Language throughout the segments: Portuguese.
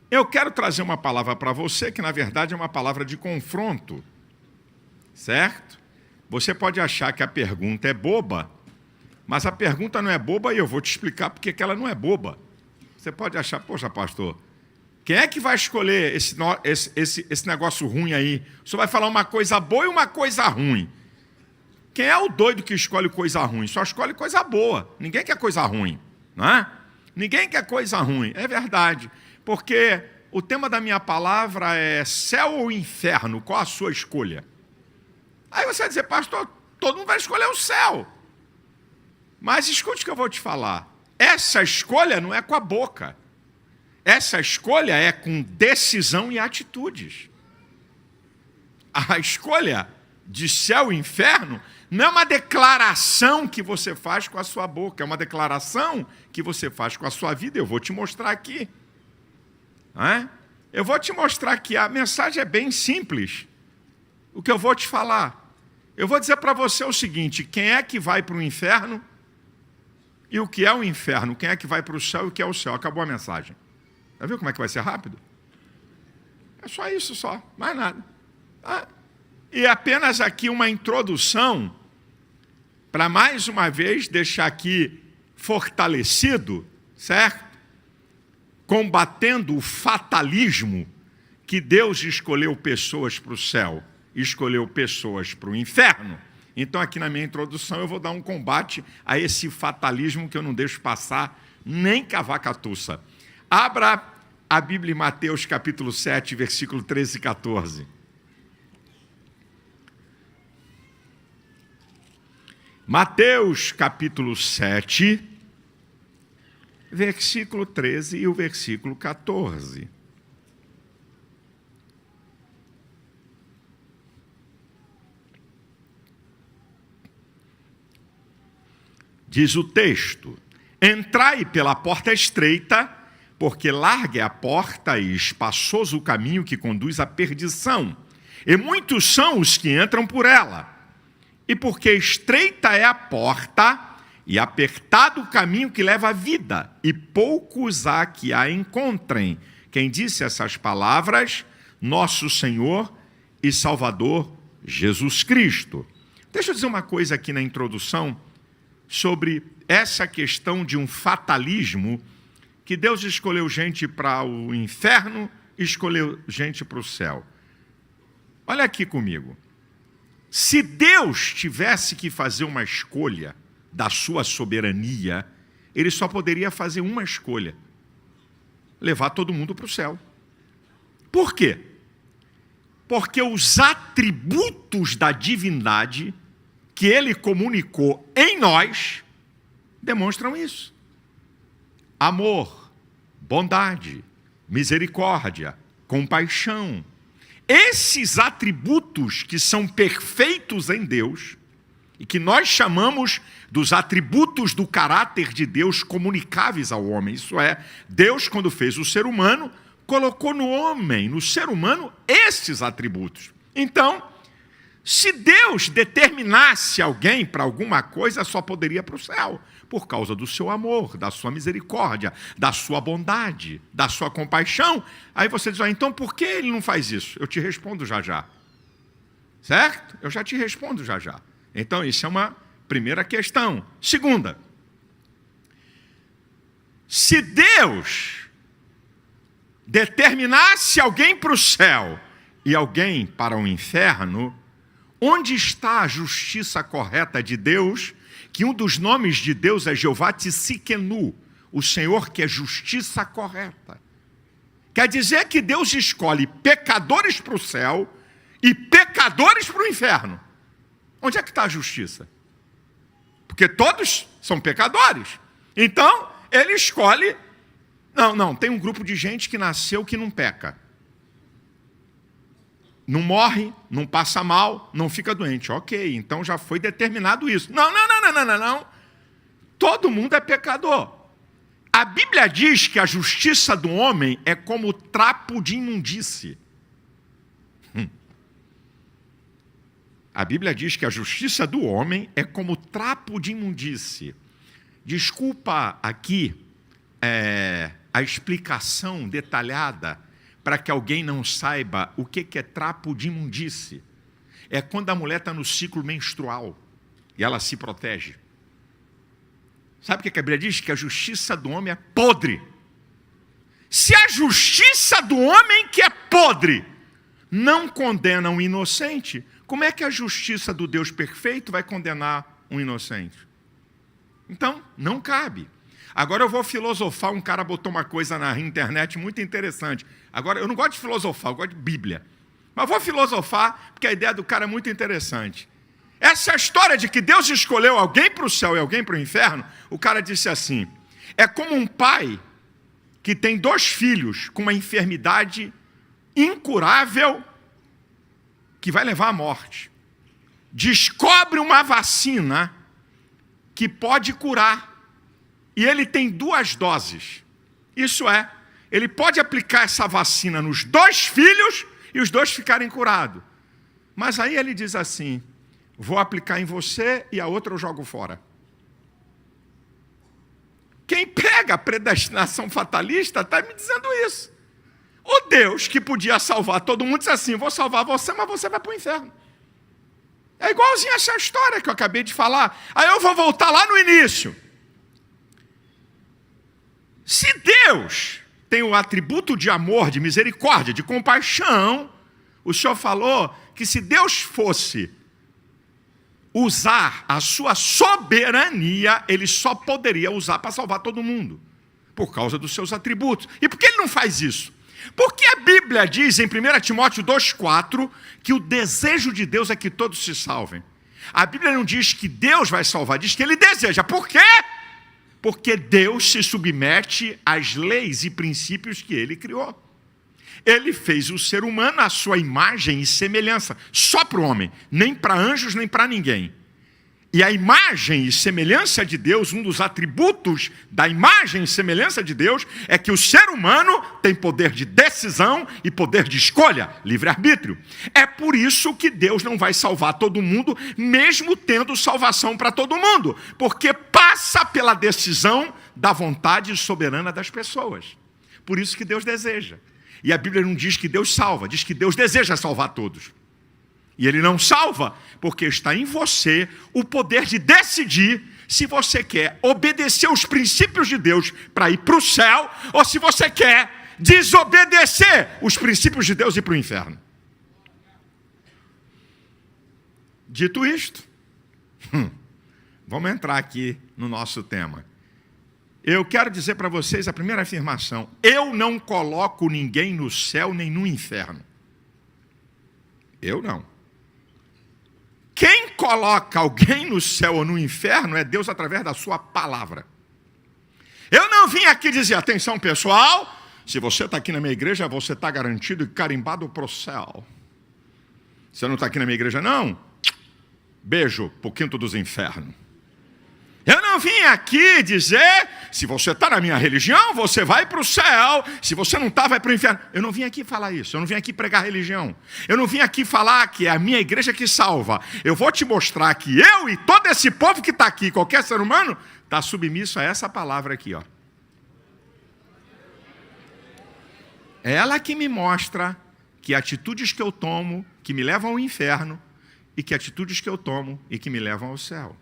Eu quero trazer uma palavra para você que, na verdade, é uma palavra de confronto, certo? Você pode achar que a pergunta é boba, mas a pergunta não é boba e eu vou te explicar porque que ela não é boba. Você pode achar, poxa, pastor, quem é que vai escolher esse negócio ruim aí? O senhor vai falar uma coisa boa e uma coisa ruim. Quem é o doido que escolhe coisa ruim? Só escolhe coisa boa. Ninguém quer coisa ruim, não é? Ninguém quer coisa ruim. É verdade. Porque o tema da minha palavra é céu ou inferno? Qual a sua escolha? Aí você vai dizer, pastor, todo mundo vai escolher o céu. Mas escute o que eu vou te falar. Essa escolha não é com a boca. Essa escolha é com decisão e atitudes. A escolha de céu e inferno não é uma declaração que você faz com a sua boca, é uma declaração que você faz com a sua vida. Eu vou te mostrar aqui. Eu vou te mostrar aqui. A mensagem é bem simples. O que eu vou te falar? Eu vou dizer para você o seguinte: quem é que vai para o inferno e o que é o inferno? Quem é que vai para o céu e o que é o céu? Acabou a mensagem. Já viu como é que vai ser rápido? É só isso, só, mais nada. E apenas aqui uma introdução para mais uma vez deixar aqui fortalecido, certo? Combatendo o fatalismo que Deus escolheu pessoas para o céu, escolheu pessoas para o inferno. Então aqui na minha introdução eu vou dar um combate a esse fatalismo que eu não deixo passar nem cavacatuça. Abra a Bíblia em Mateus capítulo 7, versículo 13 e 14. Mateus capítulo 7, versículo 13 e o versículo 14. Diz o texto: entrai pela porta estreita, porque larga é a porta e espaçoso o caminho que conduz à perdição, e muitos são os que entram por ela. E porque estreita é a porta e apertado o caminho que leva à vida, e poucos há que a encontrem. Quem disse essas palavras? Nosso Senhor e Salvador Jesus Cristo. Deixa eu dizer uma coisa aqui na introdução sobre essa questão de um fatalismo, que Deus escolheu gente para o inferno e escolheu gente para o céu. Olha aqui comigo. Se Deus tivesse que fazer uma escolha da sua soberania, Ele só poderia fazer uma escolha: levar todo mundo para o céu. Por quê? Porque os atributos da divindade que Ele comunicou em nós demonstram isso. Amor, bondade, misericórdia, compaixão. Esses atributos que são perfeitos em Deus e que nós chamamos dos atributos do caráter de Deus comunicáveis ao homem. Isso é, Deus, quando fez o ser humano, colocou no homem, no ser humano, esses atributos. Então, se Deus determinasse alguém para alguma coisa, só poderia ir para o céu, por causa do seu amor, da sua misericórdia, da sua bondade, da sua compaixão. Aí você diz, então por que ele não faz isso? Eu te respondo já já. Certo? Eu já te respondo já já. Então isso é uma primeira questão. Segunda, se Deus determinasse alguém para o céu e alguém para o inferno, onde está a justiça correta de Deus? Que um dos nomes de Deus é Jeová Tsidkenu, o Senhor que é justiça correta. Quer dizer que Deus escolhe pecadores para o céu e pecadores para o inferno. Onde é que está a justiça? Porque todos são pecadores. Então, Ele escolhe... Não, tem um grupo de gente que nasceu que não peca. Não morre, não passa mal, não fica doente. Ok, então já foi determinado isso. Não. Todo mundo é pecador. A Bíblia diz que a justiça do homem é como trapo de imundície. A Bíblia diz que a justiça do homem é como trapo de imundície. Desculpa aqui a explicação detalhada para que alguém não saiba o que é trapo de imundície. É quando a mulher está no ciclo menstrual e ela se protege. Sabe o que a Bíblia diz? Que a justiça do homem é podre. Se a justiça do homem que é podre não condena um inocente, como é que a justiça do Deus perfeito vai condenar um inocente? Então, não cabe. Agora eu vou filosofar, um cara botou uma coisa na internet muito interessante. Agora, eu não gosto de filosofar, eu gosto de Bíblia. Mas vou filosofar, porque a ideia do cara é muito interessante. Essa história de que Deus escolheu alguém para o céu e alguém para o inferno, o cara disse assim, é como um pai que tem 2 filhos com uma enfermidade incurável que vai levar à morte. Descobre uma vacina que pode curar. E ele tem 2 doses. Isso é, ele pode aplicar essa vacina nos 2 filhos e os 2 ficarem curados. Mas aí ele diz assim, vou aplicar em você e a outra eu jogo fora. Quem pega a predestinação fatalista está me dizendo isso. O Deus que podia salvar todo mundo diz assim, vou salvar você, mas você vai para o inferno. É igualzinho essa história que eu acabei de falar. Aí eu vou voltar lá no início. Se Deus tem o atributo de amor, de misericórdia, de compaixão, o Senhor falou que se Deus fosse usar a sua soberania, Ele só poderia usar para salvar todo mundo, por causa dos seus atributos. E por que Ele não faz isso? Porque a Bíblia diz em 1 Timóteo 2,4 que o desejo de Deus é que todos se salvem. A Bíblia não diz que Deus vai salvar, diz que Ele deseja. Por quê? Porque Deus se submete às leis e princípios que Ele criou. Ele fez o ser humano à sua imagem e semelhança, só para o homem, nem para anjos, nem para ninguém. E a imagem e semelhança de Deus, um dos atributos da imagem e semelhança de Deus, é que o ser humano tem poder de decisão e poder de escolha, livre-arbítrio. É por isso que Deus não vai salvar todo mundo, mesmo tendo salvação para todo mundo, porque passa pela decisão da vontade soberana das pessoas. Por isso que Deus deseja. E a Bíblia não diz que Deus salva, diz que Deus deseja salvar todos. E Ele não salva, porque está em você o poder de decidir se você quer obedecer os princípios de Deus para ir para o céu, ou se você quer desobedecer os princípios de Deus e ir para o inferno. Dito isto, vamos entrar aqui no nosso tema. Eu quero dizer para vocês a primeira afirmação. Eu não coloco ninguém no céu nem no inferno. Eu não. Quem coloca alguém no céu ou no inferno é Deus através da sua palavra. Eu não vim aqui dizer, atenção pessoal, se você está aqui na minha igreja, você está garantido e carimbado para o céu. Você não está aqui na minha igreja, não? Beijo para o quinto dos infernos. Eu não vim aqui dizer, se você está na minha religião, você vai para o céu. Se você não está, vai para o inferno. Eu não vim aqui falar isso. Eu não vim aqui pregar religião. Eu não vim aqui falar que é a minha igreja que salva. Eu vou te mostrar que eu e todo esse povo que está aqui, qualquer ser humano, está submisso a essa palavra aqui, ó. É ela que me mostra que atitudes que eu tomo, que me levam ao inferno, e que atitudes que eu tomo e que me levam ao céu.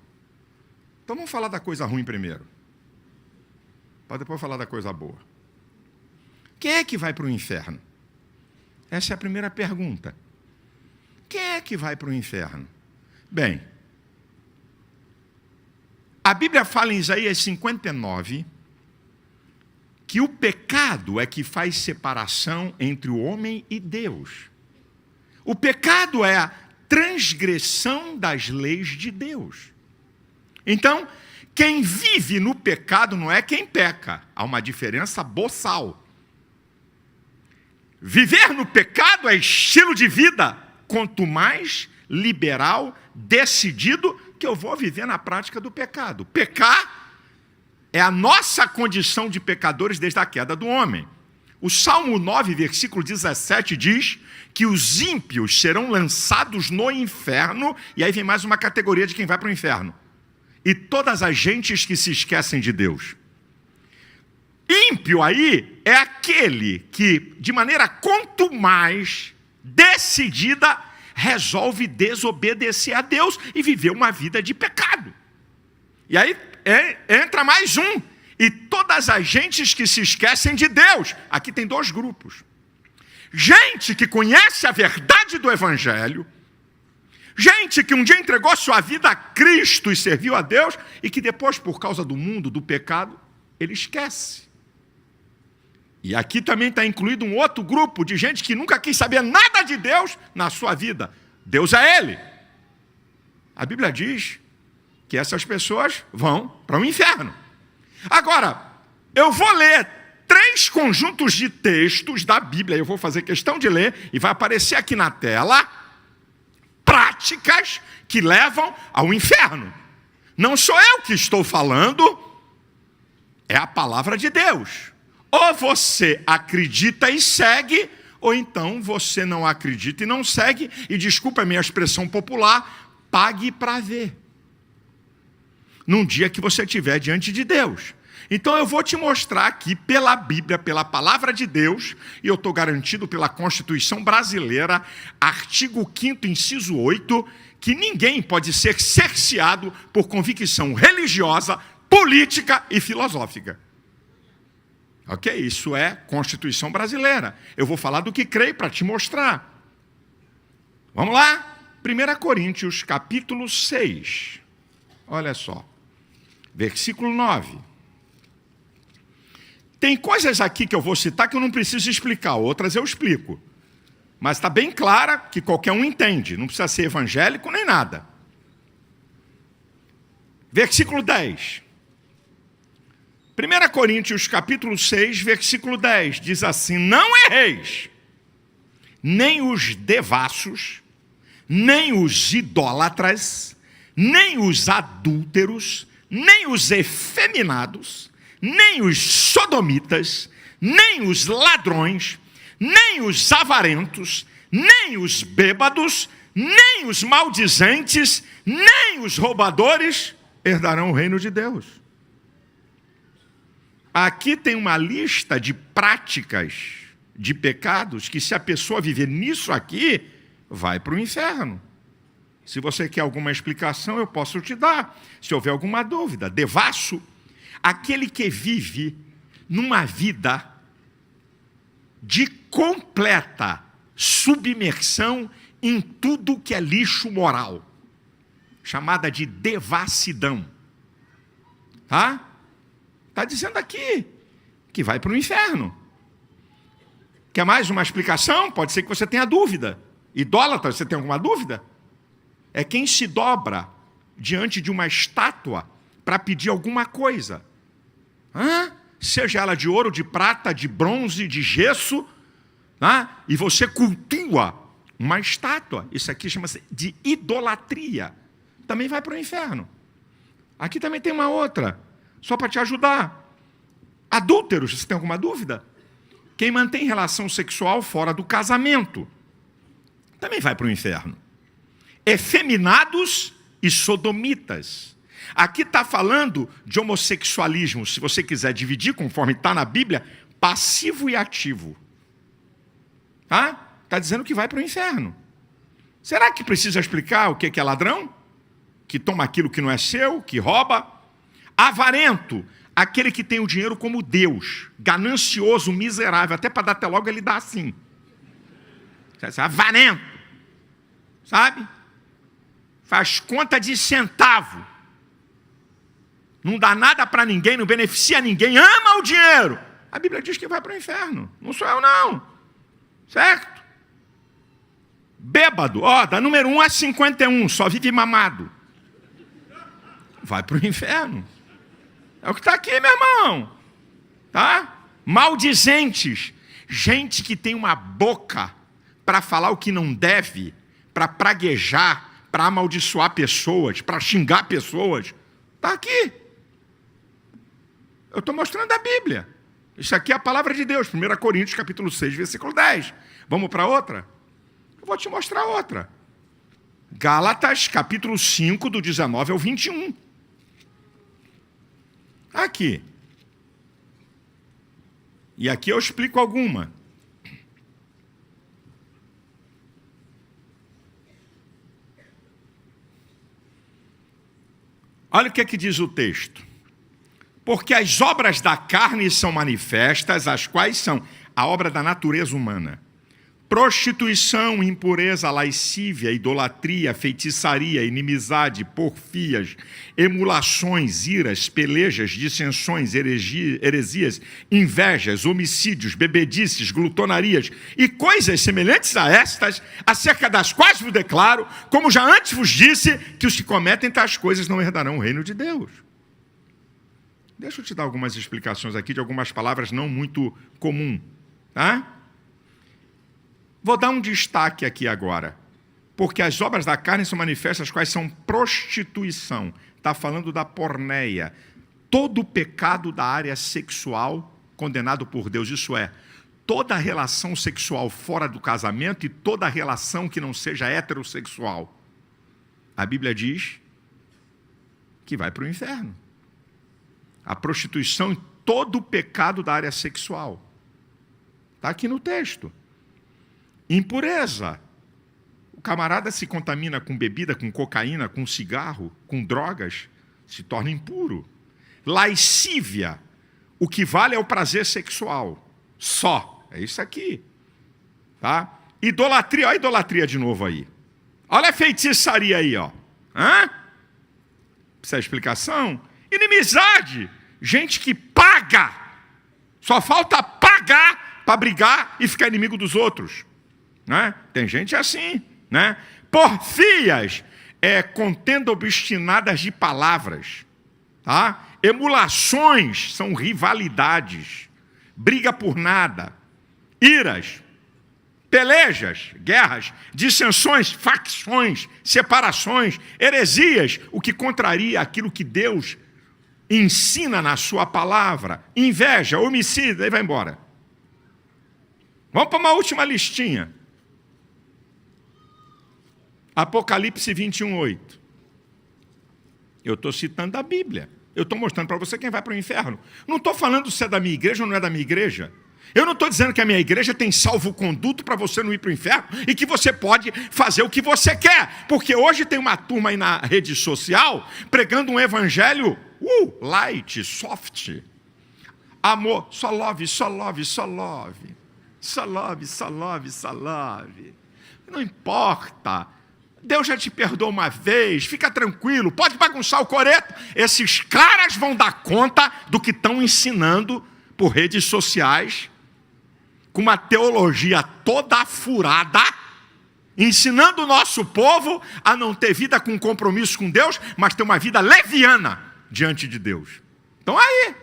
Então vamos falar da coisa ruim primeiro, para depois falar da coisa boa. Quem é que vai para o inferno? Essa é a primeira pergunta. Quem é que vai para o inferno? Bem, a Bíblia fala em Isaías 59 que o pecado é que faz separação entre o homem e Deus. O pecado é a transgressão das leis de Deus. Então, quem vive no pecado não é quem peca. Há uma diferença boçal. Viver no pecado é estilo de vida. Quanto mais liberal, decidido, que eu vou viver na prática do pecado. Pecar é a nossa condição de pecadores desde a queda do homem. O Salmo 9, versículo 17 diz que os ímpios serão lançados no inferno, e aí vem mais uma categoria de quem vai para o inferno. E todas as gentes que se esquecem de Deus. Ímpio aí é aquele que, de maneira quanto mais decidida, resolve desobedecer a Deus e viver uma vida de pecado. E aí entra mais um. E todas as gentes que se esquecem de Deus. Aqui tem dois grupos. Gente que conhece a verdade do Evangelho, gente que um dia entregou sua vida a Cristo e serviu a Deus, e que depois, por causa do mundo, do pecado, ele esquece. E aqui também está incluído um outro grupo de gente que nunca quis saber nada de Deus na sua vida. Deus é Ele. A Bíblia diz que essas pessoas vão para o inferno. Agora, eu vou ler 3 conjuntos de textos da Bíblia, eu vou fazer questão de ler, e vai aparecer aqui na tela, práticas que levam ao inferno. Não sou eu que estou falando, é a palavra de Deus. Ou você acredita e segue, ou então você não acredita e não segue, e desculpa a minha expressão popular, pague para ver. Num dia que você estiver diante de Deus. Então eu vou te mostrar aqui pela Bíblia, pela palavra de Deus, e eu estou garantido pela Constituição Brasileira, artigo 5º, inciso 8, que ninguém pode ser cerceado por convicção religiosa, política e filosófica. Ok? Isso é Constituição Brasileira. Eu vou falar do que creio para te mostrar. Vamos lá? 1 Coríntios, capítulo 6. Olha só. Versículo 9. Tem coisas aqui que eu vou citar que eu não preciso explicar, outras eu explico. Mas está bem clara que qualquer um entende, não precisa ser evangélico nem nada. Versículo 10. 1 Coríntios, capítulo 6, versículo 10, diz assim: não erreis, nem os devassos, nem os idólatras, nem os adúlteros, nem os efeminados, nem os sodomitas, nem os ladrões, nem os avarentos, nem os bêbados, nem os maldizentes, nem os roubadores herdarão o reino de Deus. Aqui tem uma lista de práticas de pecados que, se a pessoa viver nisso aqui, vai para o inferno. Se você quer alguma explicação, eu posso te dar. Se houver alguma dúvida. Devasso, aquele que vive numa vida de completa submersão em tudo que é lixo moral, chamada de devassidão. Tá? Está dizendo aqui que vai para o inferno. Quer mais uma explicação? Pode ser que você tenha dúvida. Idólatra, você tem alguma dúvida? É quem se dobra diante de uma estátua para pedir alguma coisa. Seja ela de ouro, de prata, de bronze, de gesso, e você cultua uma estátua. Isso aqui chama-se de idolatria. Também vai para o inferno. Aqui também tem uma outra, só para te ajudar. Adúlteros, você tem alguma dúvida? Quem mantém relação sexual fora do casamento também vai para o inferno. Efeminados e sodomitas. Aqui está falando de homossexualismo, se você quiser dividir, conforme está na Bíblia, passivo e ativo. Está dizendo que vai para o inferno. Será que precisa explicar o que é ladrão? Que toma aquilo que não é seu, que rouba? Avarento, aquele que tem o dinheiro como Deus, ganancioso, miserável, até para dar até logo ele dá assim. Avarento, sabe? Faz conta de centavo. Não dá nada para ninguém, não beneficia ninguém, ama o dinheiro. A Bíblia diz que vai para o inferno. Não sou eu, não. Certo? Bêbado, da número 1 a 51, só vive mamado. Vai para o inferno. É o que está aqui, meu irmão. Tá? Maldizentes. Gente que tem uma boca para falar o que não deve, para praguejar, para amaldiçoar pessoas, para xingar pessoas. Está aqui. Eu estou mostrando a Bíblia. Isso aqui é a palavra de Deus. 1 Coríntios, capítulo 6, versículo 10. Vamos para outra? Eu vou te mostrar outra. Gálatas, capítulo 5, do 19 ao 21. Aqui. E aqui eu explico alguma. Olha o que diz o texto. Porque as obras da carne são manifestas, as quais são a obra da natureza humana. Prostituição, impureza, lascívia, idolatria, feitiçaria, inimizade, porfias, emulações, iras, pelejas, dissensões, heresias, invejas, homicídios, bebedices, glutonarias e coisas semelhantes a estas, acerca das quais vos declaro, como já antes vos disse, que os que cometem tais coisas não herdarão o reino de Deus. Deixa eu te dar algumas explicações aqui de algumas palavras não muito comuns, tá? Vou dar um destaque aqui agora, porque as obras da carne são manifestas, quais são prostituição. Está falando da porneia. Todo o pecado da área sexual condenado por Deus, isso é, toda relação sexual fora do casamento e toda relação que não seja heterossexual. A Bíblia diz que vai para o inferno. A prostituição e todo o pecado da área sexual. Está aqui no texto. Impureza. O camarada se contamina com bebida, com cocaína, com cigarro, com drogas, se torna impuro. Lascívia. O que vale é o prazer sexual. Só. É isso aqui. Tá? Idolatria. Olha a idolatria de novo aí. Olha a feitiçaria aí, ó. Hã? Precisa de explicação? Inimizade. Gente que paga. Só falta pagar para brigar e ficar inimigo dos outros. Né? Tem gente assim, né? Porfias é contenda obstinadas de palavras, tá? Emulações são rivalidades, briga por nada, iras, pelejas, guerras, dissensões, facções, separações, heresias, o que contraria aquilo que Deus ensina na sua palavra, inveja, homicídio, aí vai embora. Vamos para uma última listinha. Apocalipse 21:8. Eu estou citando a Bíblia. Eu estou mostrando para você quem vai para o inferno. Não estou falando se é da minha igreja ou não é da minha igreja. Eu não estou dizendo que a minha igreja tem salvo-conduto para você não ir para o inferno e que você pode fazer o que você quer. Porque hoje tem uma turma aí na rede social pregando um evangelho light, soft. Amor, só love, só love, só love. Só love, só love, só love. Não importa. Deus já te perdoou uma vez, fica tranquilo, pode bagunçar o coreto. Esses caras vão dar conta do que estão ensinando por redes sociais, com uma teologia toda furada, ensinando o nosso povo a não ter vida com compromisso com Deus, mas ter uma vida leviana diante de Deus. Então aí,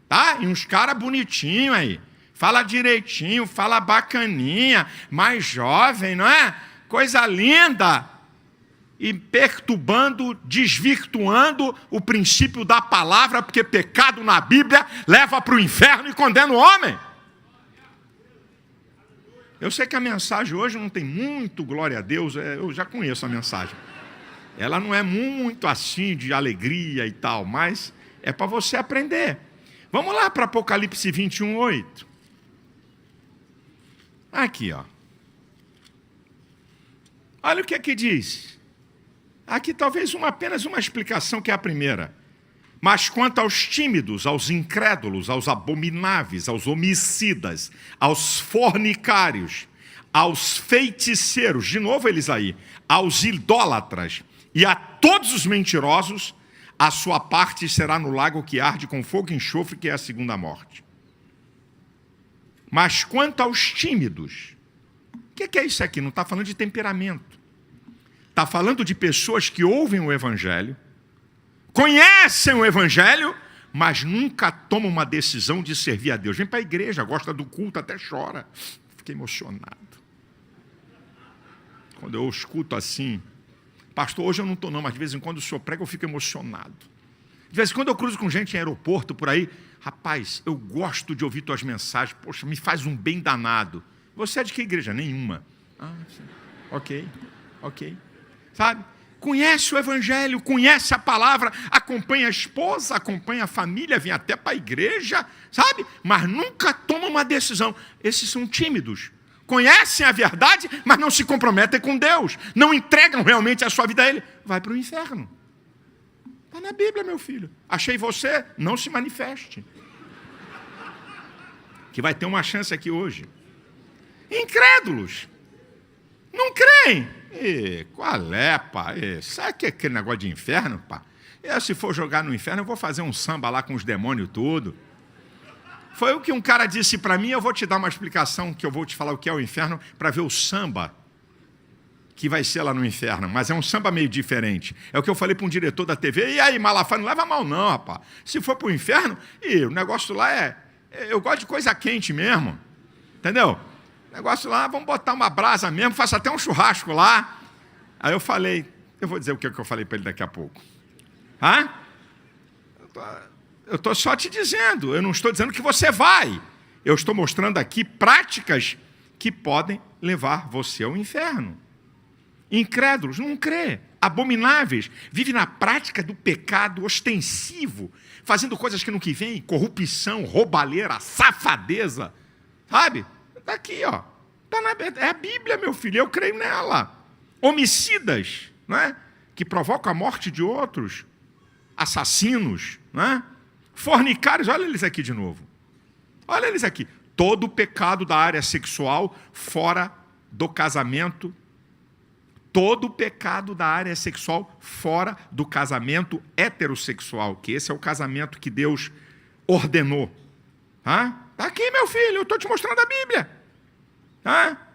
tá? E uns caras bonitinhos aí, fala direitinho, fala bacaninha, mais jovem, não é? Coisa linda, e perturbando, desvirtuando o princípio da palavra, porque pecado na Bíblia leva para o inferno e condena o homem. Eu sei que a mensagem hoje não tem muito glória a Deus, eu já conheço a mensagem. Ela não é muito assim de alegria e tal, mas é para você aprender. Vamos lá para Apocalipse 21:8. Aqui, ó. Olha o que aqui diz. Aqui talvez apenas uma explicação, que é a primeira. Mas quanto aos tímidos, aos incrédulos, aos abomináveis, aos homicidas, aos fornicários, aos feiticeiros, de novo eles aí, aos idólatras e a todos os mentirosos, a sua parte será no lago que arde com fogo e enxofre, que é a segunda morte. Mas quanto aos tímidos, o que é isso aqui? Não está falando de temperamento. Está falando de pessoas que ouvem o Evangelho, conhecem o Evangelho, mas nunca tomam uma decisão de servir a Deus. Vem para a igreja, gosta do culto, até chora. Fiquei emocionado. Quando eu escuto assim, pastor, hoje eu não estou não, mas de vez em quando o senhor prega, eu fico emocionado. De vez em quando eu cruzo com gente em aeroporto por aí, rapaz, eu gosto de ouvir tuas mensagens, poxa, me faz um bem danado. Você é de que igreja? Nenhuma. Ah, sim. Ok. Sabe? conhece o evangelho, conhece a palavra, acompanha a esposa, acompanha a família, vem até para a igreja, sabe? Mas nunca toma uma decisão. Esses são tímidos. Conhecem a verdade, mas não se comprometem com Deus. Não entregam realmente a sua vida a Ele. Vai para o inferno. Está na Bíblia, meu filho. Achei você, não se manifeste. Que vai ter uma chance aqui hoje. Incrédulos. Não creem. Qual é, pá? Sabe que é aquele negócio de inferno, pá? Se for jogar no inferno, eu vou fazer um samba lá com os demônios tudo. Foi o que um cara disse para mim, eu vou te dar uma explicação, que eu vou te falar o que é o inferno, para ver o samba que vai ser lá no inferno. Mas é um samba meio diferente. É o que eu falei para um diretor da TV. E aí, Malafaia, não leva mal não, rapaz. Se for para o inferno, o negócio lá eu gosto de coisa quente mesmo. Entendeu? O negócio lá, vamos botar uma brasa mesmo, faço até um churrasco lá. Aí eu falei, eu vou dizer o que eu falei para ele daqui a pouco. Eu estou só te dizendo, eu não estou dizendo que você vai. Eu estou mostrando aqui práticas que podem levar você ao inferno. Incrédulos, não crê. Abomináveis, vive na prática do pecado ostensivo, fazendo coisas que não que vem, corrupção, roubalheira, safadeza. Sabe? Está aqui, ó. É a Bíblia, meu filho, eu creio nela. Homicidas, não é? Que provocam a morte de outros. Assassinos, não é? Fornicários, olha eles aqui de novo. Olha eles aqui. Todo pecado da área sexual fora do casamento. Todo pecado da área sexual fora do casamento heterossexual, que esse é o casamento que Deus ordenou. Está aqui, meu filho, eu estou te mostrando a Bíblia.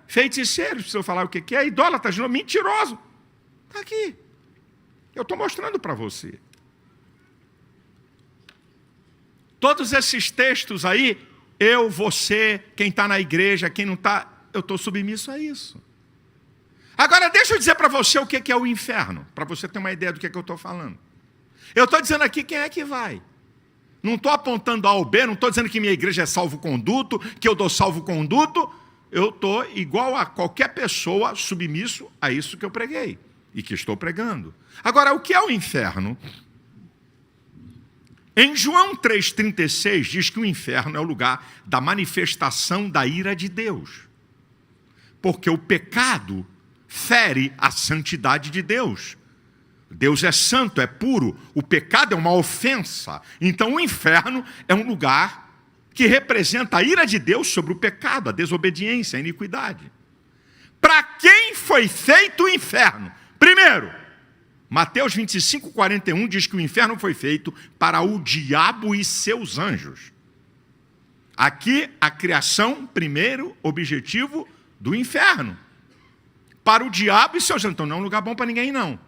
Feiticeiros, preciso falar o que é, idólatras, mentiroso. Está aqui. Eu estou mostrando para você. Todos esses textos aí, eu, você, quem está na igreja, quem não está, eu estou submisso a isso. Agora, deixa eu dizer para você o que é o inferno, para você ter uma ideia do que eu estou falando. Eu estou dizendo aqui quem é que vai. Não estou apontando A ou B, não estou dizendo que minha igreja é salvo-conduto, que eu dou salvo-conduto. Eu estou igual a qualquer pessoa submisso a isso que eu preguei e que estou pregando. Agora, o que é o inferno? Em João 3,36 diz que o inferno é o lugar da manifestação da ira de Deus. Porque o pecado fere a santidade de Deus. Deus é santo, é puro. O pecado é uma ofensa. Então o inferno é um lugar que representa a ira de Deus sobre o pecado, a desobediência, a iniquidade. Para quem foi feito o inferno? Primeiro, Mateus 25:41 diz que o inferno foi feito para o diabo e seus anjos. Aqui, a criação, primeiro objetivo do inferno. Para o diabo e seus anjos. Então não é um lugar bom para ninguém, não.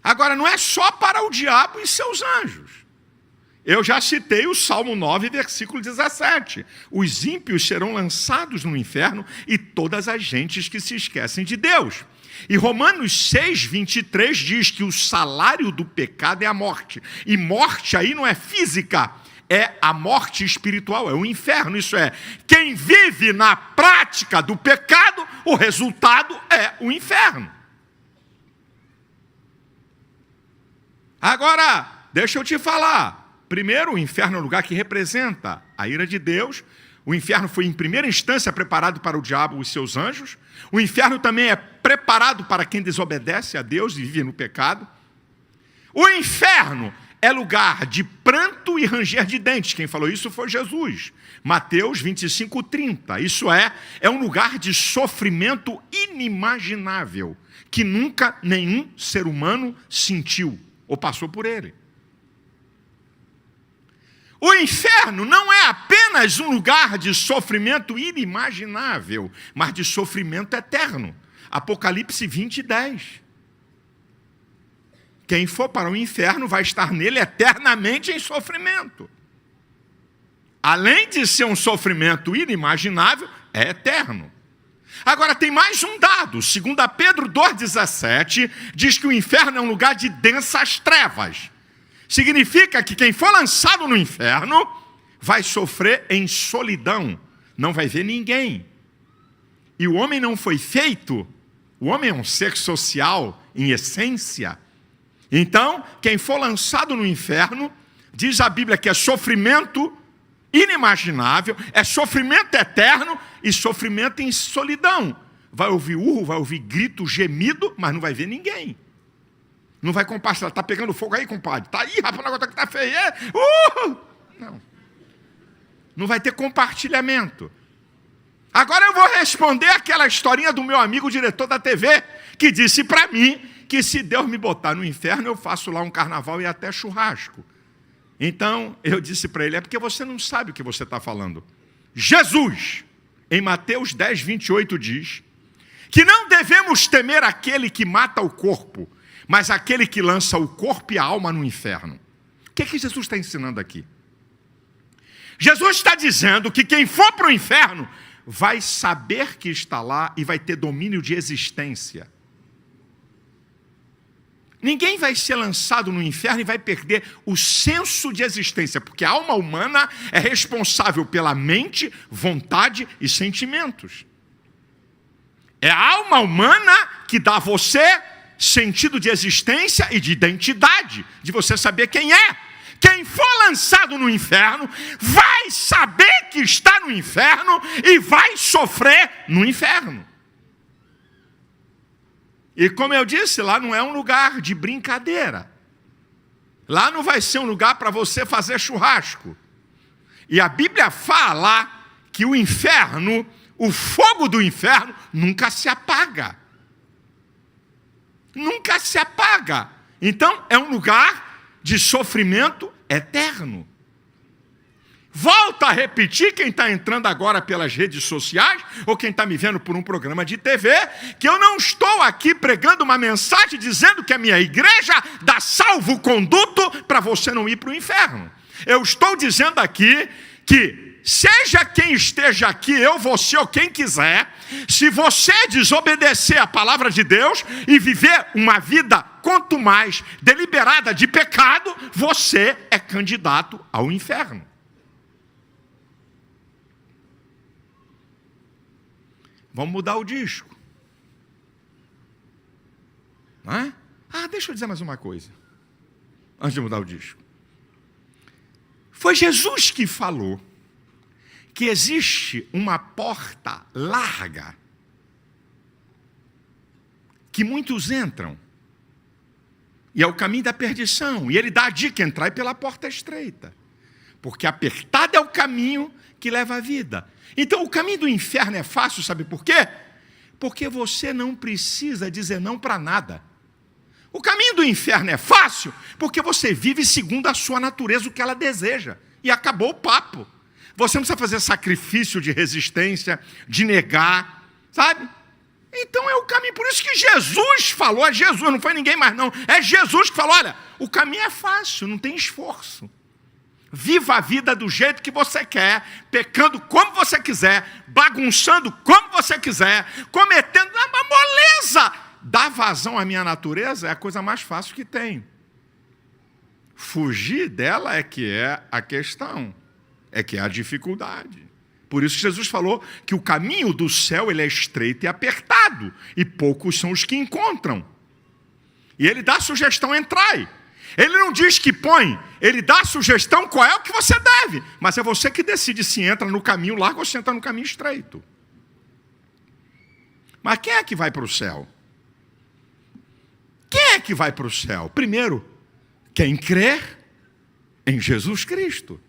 Agora, não é só para o diabo e seus anjos. Eu já citei o Salmo 9, versículo 17. Os ímpios serão lançados no inferno e todas as gentes que se esquecem de Deus. E Romanos 6, 23 diz que o salário do pecado é a morte. E morte aí não é física, é a morte espiritual, é o inferno. Isso é, quem vive na prática do pecado, o resultado é o inferno. Agora, deixa eu te falar. Primeiro, o inferno é um lugar que representa a ira de Deus. O inferno foi, em primeira instância, preparado para o diabo e seus anjos. O inferno também é preparado para quem desobedece a Deus e vive no pecado. O inferno é lugar de pranto e ranger de dentes. Quem falou isso foi Jesus. Mateus 25:30. Isso é um lugar de sofrimento inimaginável, que nunca nenhum ser humano sentiu ou passou por ele. O inferno não é apenas um lugar de sofrimento inimaginável, mas de sofrimento eterno. Apocalipse 20:10. Quem for para o inferno vai estar nele eternamente em sofrimento. Além de ser um sofrimento inimaginável, é eterno. Agora tem mais um dado. 2 Pedro 2,17 diz que o inferno é um lugar de densas trevas. Significa que quem for lançado no inferno vai sofrer em solidão, não vai ver ninguém. E o homem não foi feito O homem é um ser social em essência. Então, quem for lançado no inferno, diz a Bíblia que é sofrimento inimaginável, é sofrimento eterno e sofrimento em solidão. Vai ouvir urro, vai ouvir grito, gemido, mas não vai ver ninguém. Não vai compartilhar. Está pegando fogo aí, compadre? Está aí, rapaz, o negócio está feio. Não. Não vai ter compartilhamento. Agora eu vou responder aquela historinha do meu amigo diretor da TV, que disse para mim que se Deus me botar no inferno, eu faço lá um carnaval e até churrasco. Então, eu disse para ele, é porque você não sabe o que você está falando. Jesus, em Mateus 10, 28, diz que não devemos temer aquele que mata o corpo, mas aquele que lança o corpo e a alma no inferno. O que é que Jesus está ensinando aqui? Jesus está dizendo que quem for para o inferno vai saber que está lá e vai ter domínio de existência. Ninguém vai ser lançado no inferno e vai perder o senso de existência, porque a alma humana é responsável pela mente, vontade e sentimentos. É a alma humana que dá a você sentido de existência e de identidade, de você saber quem é. Quem for lançado no inferno vai saber que está no inferno e vai sofrer no inferno. E como eu disse, lá não é um lugar de brincadeira. Lá não vai ser um lugar para você fazer churrasco. E a Bíblia fala que o inferno, o fogo do inferno, nunca se apaga. Nunca se apaga. Então, é um lugar de sofrimento eterno. Volto a repetir, quem está entrando agora pelas redes sociais, ou quem está me vendo por um programa de TV, que eu não estou aqui pregando uma mensagem dizendo que a minha igreja dá salvo-conduto para você não ir para o inferno. Eu estou dizendo aqui que, seja quem esteja aqui, eu, você ou quem quiser, se você desobedecer a palavra de Deus e viver uma vida, quanto mais deliberada de pecado, você é candidato ao inferno. Vamos mudar o disco. Não é? Deixa eu dizer mais uma coisa, antes de mudar o disco. Foi Jesus que falou que existe uma porta larga que muitos entram, e é o caminho da perdição, e ele dá a dica: entrai pela porta estreita, porque apertado é o caminho que leva à vida. Então o caminho do inferno é fácil, sabe por quê? Porque você não precisa dizer não para nada. O caminho do inferno é fácil porque você vive segundo a sua natureza, o que ela deseja, e acabou o papo. Você não precisa fazer sacrifício de resistência, de negar, sabe? Então é o caminho. Por isso que Jesus falou, é Jesus, não foi ninguém mais não. É Jesus que falou, olha, o caminho é fácil, não tem esforço. Viva a vida do jeito que você quer, pecando como você quiser, bagunçando como você quiser, cometendo uma moleza. Dar vazão à minha natureza é a coisa mais fácil que tem. Fugir dela é que é a questão, é que é a dificuldade. Por isso que Jesus falou que o caminho do céu ele é estreito e apertado, e poucos são os que encontram. E ele dá a sugestão: entrai. Ele não diz que põe, ele dá a sugestão qual é o que você deve, mas é você que decide se entra no caminho largo ou se entra no caminho estreito. Mas quem é que vai para o céu? Quem é que vai para o céu? Primeiro, quem crer em Jesus Cristo.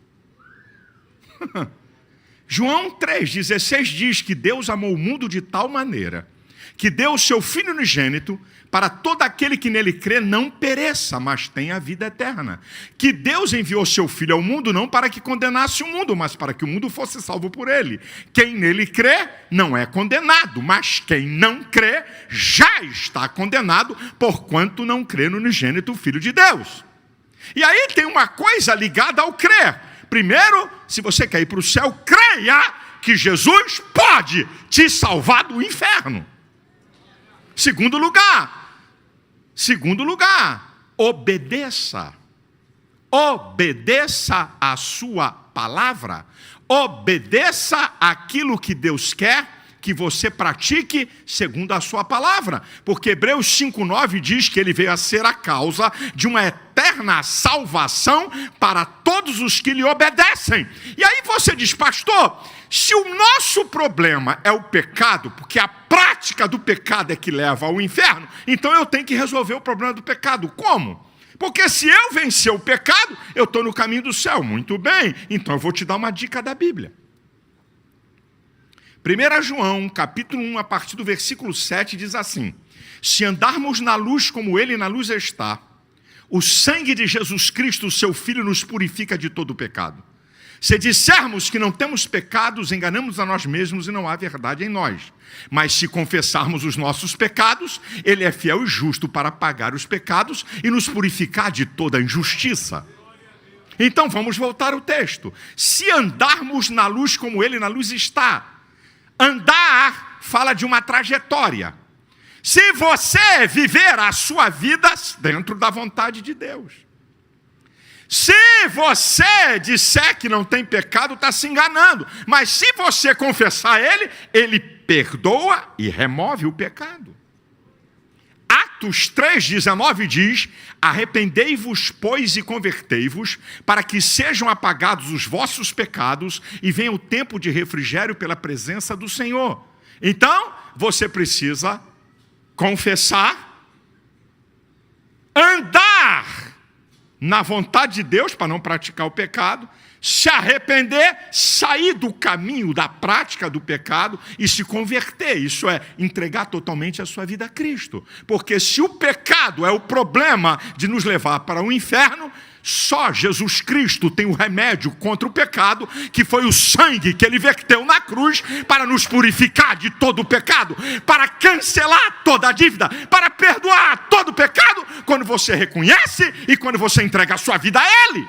João 3,16 diz que Deus amou o mundo de tal maneira que deu o seu Filho unigênito para todo aquele que nele crê não pereça, mas tenha a vida eterna. Que Deus enviou seu Filho ao mundo não para que condenasse o mundo, mas para que o mundo fosse salvo por ele. Quem nele crê não é condenado, mas quem não crê já está condenado, porquanto não crê no unigênito Filho de Deus. E aí tem uma coisa ligada ao crer. Primeiro, se você quer ir para o céu, creia que Jesus pode te salvar do inferno. Segundo lugar, obedeça. Obedeça a sua palavra. Obedeça aquilo que Deus quer que você pratique segundo a sua palavra, porque Hebreus 5:9 diz que ele veio a ser a causa de uma eterna salvação para todos os que lhe obedecem. E aí você diz, pastor, se o nosso problema é o pecado, porque a prática do pecado é que leva ao inferno, então eu tenho que resolver o problema do pecado. Como? Porque se eu vencer o pecado, eu estou no caminho do céu. Muito bem, então eu vou te dar uma dica da Bíblia. 1 João, capítulo 1, a partir do versículo 7, diz assim: se andarmos na luz como ele na luz está, o sangue de Jesus Cristo, seu Filho, nos purifica de todo o pecado. Se dissermos que não temos pecados, enganamos a nós mesmos e não há verdade em nós. Mas se confessarmos os nossos pecados, ele é fiel e justo para pagar os pecados e nos purificar de toda injustiça. Então vamos voltar ao texto. Se andarmos na luz como ele na luz está, andar fala de uma trajetória. Se você viver a sua vida dentro da vontade de Deus. Se você disser que não tem pecado, está se enganando. Mas se você confessar ele, ele perdoa e remove o pecado. Atos 3,19 diz: arrependei-vos, pois, e convertei-vos, para que sejam apagados os vossos pecados e venha o tempo de refrigério pela presença do Senhor. Então, você precisa confessar, andar na vontade de Deus para não praticar o pecado, se arrepender, sair do caminho da prática do pecado e se converter. Isso é entregar totalmente a sua vida a Cristo. Porque se o pecado é o problema de nos levar para o inferno, só Jesus Cristo tem o remédio contra o pecado, que foi o sangue que ele verteu na cruz para nos purificar de todo o pecado, para cancelar toda a dívida, para perdoar todo o pecado, quando você reconhece e quando você entrega a sua vida a ele.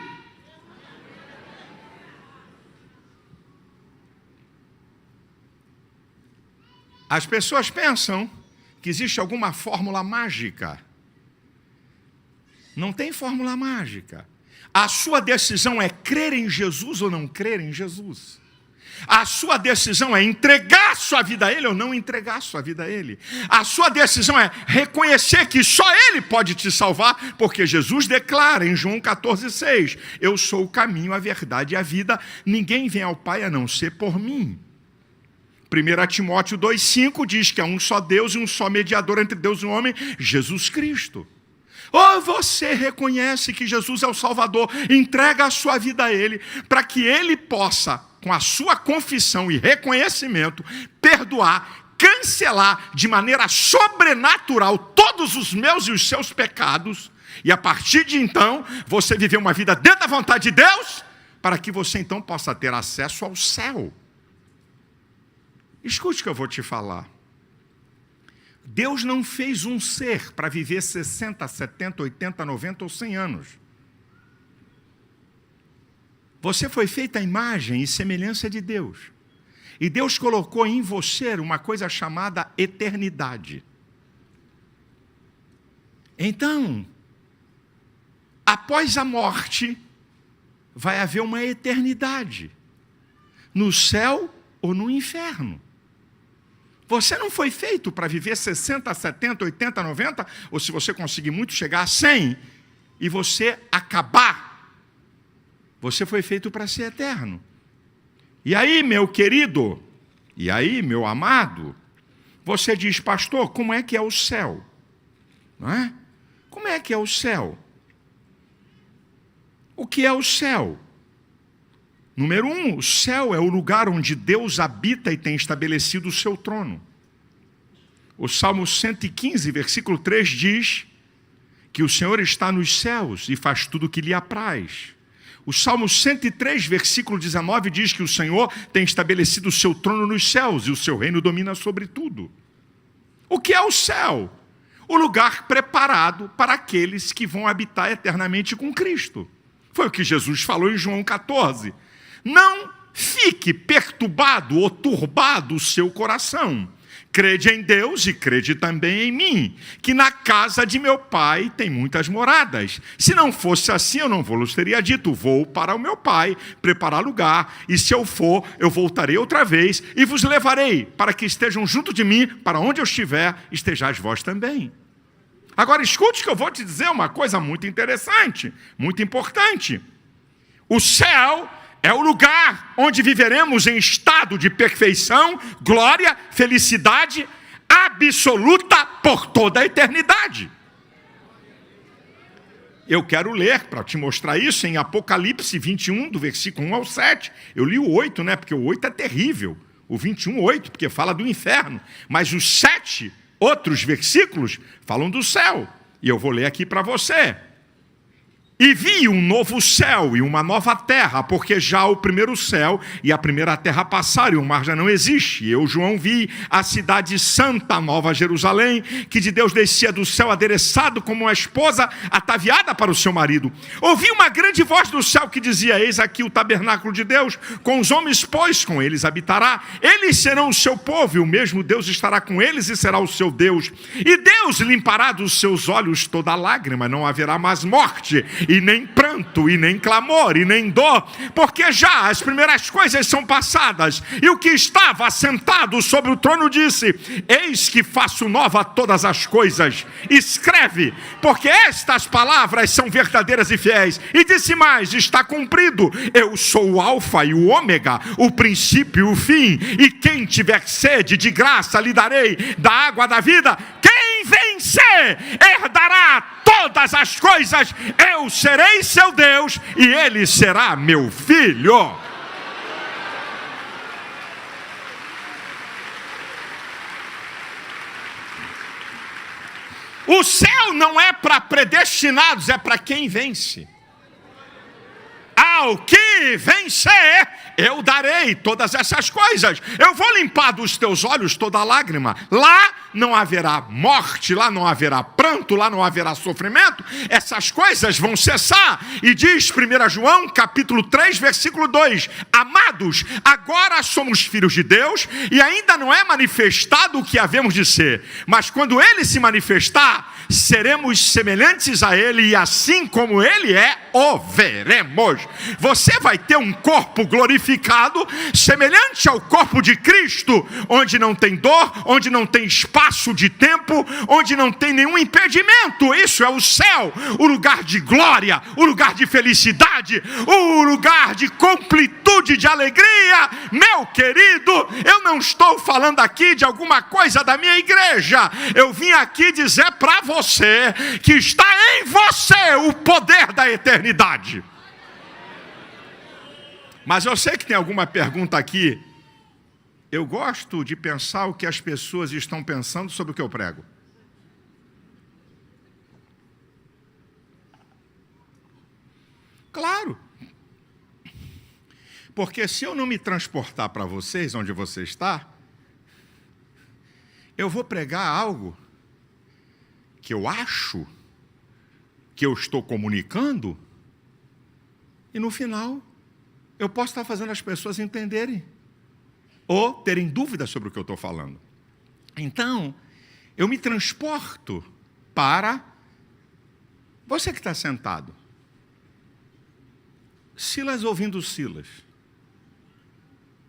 As pessoas pensam que existe alguma fórmula mágica. Não tem fórmula mágica. A sua decisão é crer em Jesus ou não crer em Jesus. A sua decisão é entregar sua vida a ele ou não entregar sua vida a ele. A sua decisão é reconhecer que só ele pode te salvar, porque Jesus declara em João 14,6: eu sou o caminho, a verdade e a vida, ninguém vem ao Pai a não ser por mim. 1 Timóteo 2,5 diz que há um só Deus e um só mediador entre Deus e o homem, Jesus Cristo. Ou você reconhece que Jesus é o Salvador, entrega a sua vida a ele, para que ele possa, com a sua confissão e reconhecimento, perdoar, cancelar de maneira sobrenatural todos os meus e os seus pecados, e a partir de então, você viver uma vida dentro da vontade de Deus, para que você então possa ter acesso ao céu. Escute o que eu vou te falar. Deus não fez um ser para viver 60, 70, 80, 90 ou 100 anos. Você foi feita à imagem e semelhança de Deus. E Deus colocou em você uma coisa chamada eternidade. Então, após a morte, vai haver uma eternidade. No céu ou no inferno. Você não foi feito para viver 60, 70, 80, 90, ou se você conseguir muito, chegar a 100, e você acabar. Você foi feito para ser eterno. E aí, meu querido, e aí, meu amado, você diz, pastor, como é que é o céu? Não é? Como é que é o céu? O que é o céu? Número 1, o céu é o lugar onde Deus habita e tem estabelecido o seu trono. O Salmo 115, versículo 3 diz que o Senhor está nos céus e faz tudo o que lhe apraz. O Salmo 103, versículo 19 diz que o Senhor tem estabelecido o seu trono nos céus e o seu reino domina sobre tudo. O que é o céu? O lugar preparado para aqueles que vão habitar eternamente com Cristo. Foi o que Jesus falou em João 14. Não fique perturbado ou turbado o seu coração. Crede em Deus e crede também em mim, que na casa de meu pai tem muitas moradas. Se não fosse assim, eu não vos teria dito, vou para o meu pai, preparar lugar, e se eu for, eu voltarei outra vez, e vos levarei, para que estejam junto de mim, para onde eu estiver, estejais vós também. Agora escute que eu vou te dizer uma coisa muito interessante, muito importante. O céu é o lugar onde viveremos em estado de perfeição, glória, felicidade absoluta por toda a eternidade. Eu quero ler, para te mostrar isso, em Apocalipse 21, do versículo 1 ao 7. Eu li o 8, né? Porque o 8 é terrível. O 21, 8, porque fala do inferno. Mas os 7 outros versículos falam do céu. E eu vou ler aqui para você. E vi um novo céu e uma nova terra, porque já o primeiro céu e a primeira terra passaram, e o mar já não existe. E eu, João, vi a cidade santa, a Nova Jerusalém, que de Deus descia do céu, adereçado como uma esposa ataviada para o seu marido. Ouvi uma grande voz do céu que dizia: eis aqui o tabernáculo de Deus, com os homens, pois com eles habitará. Eles serão o seu povo, e o mesmo Deus estará com eles e será o seu Deus. E Deus limpará dos seus olhos toda lágrima, não haverá mais morte, e nem pranto, e nem clamor, e nem dor, porque já as primeiras coisas são passadas. E o que estava assentado sobre o trono disse: eis que faço nova todas as coisas. Escreve, porque estas palavras são verdadeiras e fiéis. E disse mais: está cumprido. Eu sou o alfa e o ômega, o princípio e o fim. E quem tiver sede, de graça lhe darei da água da vida. Quem vencer herdará todas as coisas. Eu serei seu Deus e ele será meu filho. O céu não é para predestinados, é para quem vence. Ao que vencer, eu darei todas essas coisas. Eu vou limpar dos teus olhos toda lágrima. Lá não haverá morte, lá não haverá pranto, lá não haverá sofrimento. Essas coisas vão cessar. E diz 1 João, capítulo 3, versículo 2: amados, agora somos filhos de Deus e ainda não é manifestado o que havemos de ser. Mas quando ele se manifestar, seremos semelhantes a ele, e assim como ele é, o veremos. Você vai ter um corpo glorificado, semelhante ao corpo de Cristo, onde não tem dor, onde não tem espaço de tempo, onde não tem nenhum impedimento. Isso é o céu, o lugar de glória, o lugar de felicidade, o lugar de completude, de alegria. Meu querido, eu não estou falando aqui de alguma coisa da minha igreja. Eu vim aqui dizer para você que está em você o poder da eternidade. Mas eu sei que tem alguma pergunta aqui. Eu gosto de pensar o que as pessoas estão pensando sobre o que eu prego. Claro. Porque se eu não me transportar para vocês, onde você está, eu vou pregar algo que eu acho que eu estou comunicando, e no final eu posso estar fazendo as pessoas entenderem ou terem dúvidas sobre o que eu estou falando. Então, eu me transporto para você que está sentado. Silas ouvindo Silas.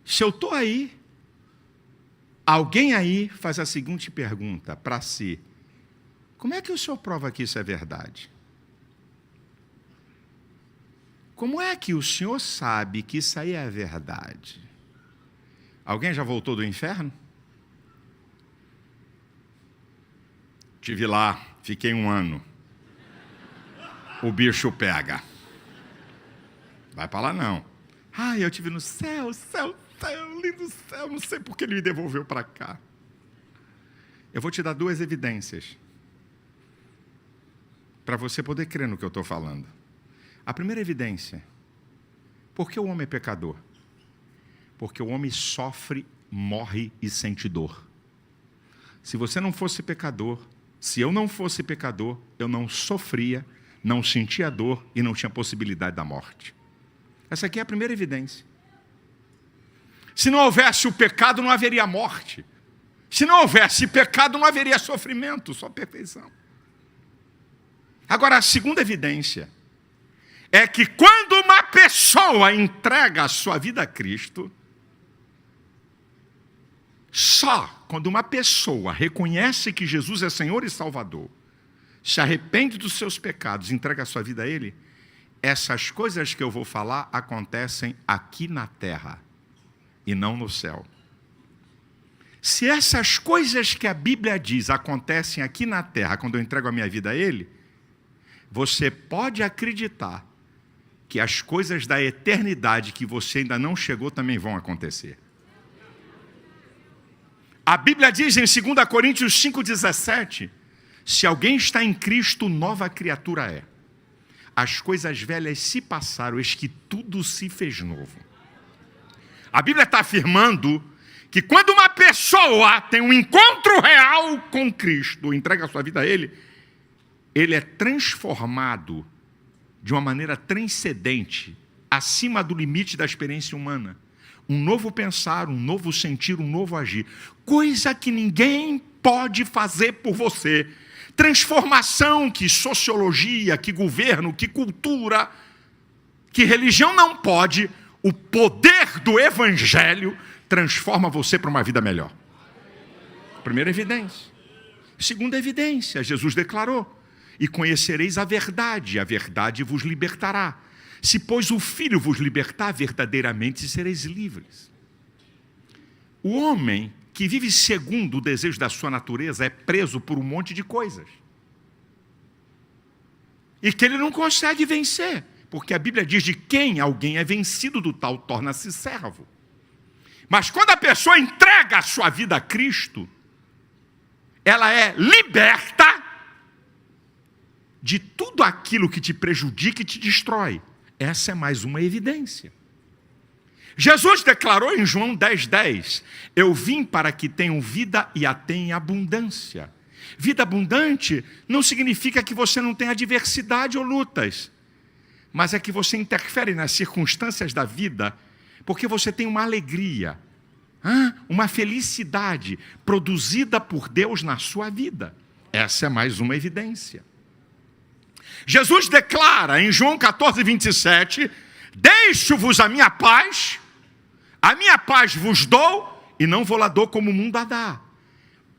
Se eu estou aí, alguém aí faz a seguinte pergunta para si: como é que o senhor prova que isso é verdade? Como é que o senhor sabe que isso aí é verdade? Alguém já voltou do inferno? Estive lá, fiquei 1 ano. O bicho pega. Vai para lá não. Eu estive no céu, lindo céu, não sei por que ele me devolveu para cá. Eu vou te dar 2 evidências para você poder crer no que eu estou falando. A primeira evidência: por que o homem é pecador? Porque o homem sofre, morre e sente dor. Se você não fosse pecador, se eu não fosse pecador, eu não sofria, não sentia dor e não tinha possibilidade da morte. Essa aqui é a primeira evidência. Se não houvesse o pecado, não haveria morte. Se não houvesse pecado, não haveria sofrimento, só perfeição. Agora, a segunda evidência é que quando uma pessoa entrega a sua vida a Cristo, só quando uma pessoa reconhece que Jesus é Senhor e Salvador, se arrepende dos seus pecados, entrega a sua vida a Ele, essas coisas que eu vou falar acontecem aqui na terra e não no céu. Se essas coisas que a Bíblia diz acontecem aqui na terra, quando eu entrego a minha vida a Ele, você pode acreditar que as coisas da eternidade que você ainda não chegou também vão acontecer. A Bíblia diz em 2 Coríntios 5,17, se alguém está em Cristo, nova criatura é. As coisas velhas se passaram, eis que tudo se fez novo. A Bíblia está afirmando que quando uma pessoa tem um encontro real com Cristo, entrega a sua vida a Ele, ele é transformado de uma maneira transcendente, acima do limite da experiência humana. Um novo pensar, um novo sentir, um novo agir. Coisa que ninguém pode fazer por você. Transformação que sociologia, que governo, que cultura, que religião não pode. O poder do Evangelho transforma você para uma vida melhor. Primeira evidência. Segunda evidência, Jesus declarou: e conhecereis a verdade vos libertará. Se, pois, o Filho vos libertar, verdadeiramente sereis livres. O homem que vive segundo o desejo da sua natureza é preso por um monte de coisas. E que ele não consegue vencer, porque a Bíblia diz de quem alguém é vencido, do tal torna-se servo. Mas quando a pessoa entrega a sua vida a Cristo, ela é liberta de tudo aquilo que te prejudica e te destrói. Essa é mais uma evidência. Jesus declarou em João 10,10, eu vim para que tenham vida e a tenham em abundância. Vida abundante não significa que você não tenha adversidade ou lutas, mas é que você interfere nas circunstâncias da vida, porque você tem uma alegria, uma felicidade produzida por Deus na sua vida. Essa é mais uma evidência. Jesus declara em João 14,27, deixo-vos a minha paz vos dou, e não vou lá dou como o mundo a dá.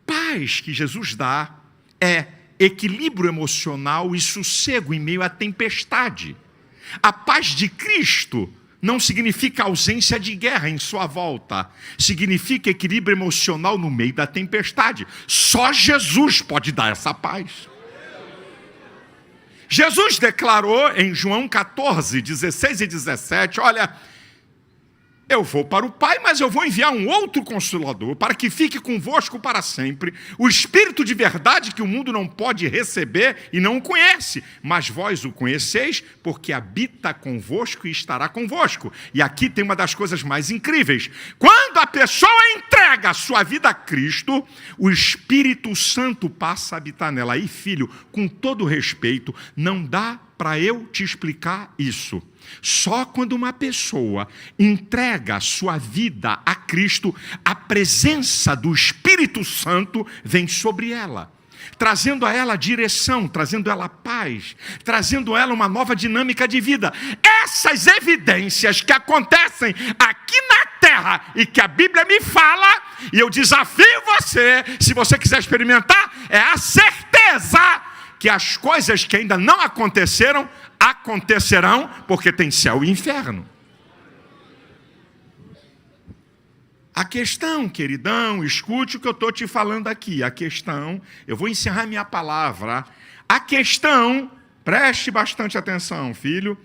Paz que Jesus dá é equilíbrio emocional e sossego em meio à tempestade. A paz de Cristo não significa ausência de guerra em sua volta, significa equilíbrio emocional no meio da tempestade. Só Jesus pode dar essa paz. Jesus declarou em João 14, 16 e 17, olha, eu vou para o Pai, mas eu vou enviar um outro Consolador, para que fique convosco para sempre, o Espírito de verdade que o mundo não pode receber e não o conhece, mas vós o conheceis, porque habita convosco e estará convosco. E aqui tem uma das coisas mais incríveis. Quando a pessoa entrega a sua vida a Cristo, o Espírito Santo passa a habitar nela. E filho, com todo respeito, não dá para eu te explicar isso. Só quando uma pessoa entrega a sua vida a Cristo, a presença do Espírito Santo vem sobre ela, trazendo a ela direção, trazendo a ela paz, trazendo a ela uma nova dinâmica de vida. Essas evidências que acontecem aqui na terra e que a Bíblia me fala, e eu desafio você, se você quiser experimentar, é a certeza que as coisas que ainda não aconteceram, acontecerão, porque tem céu e inferno. A questão, queridão, escute o que eu estou te falando aqui. A questão, eu vou encerrar minha palavra. A questão, preste bastante atenção, filho,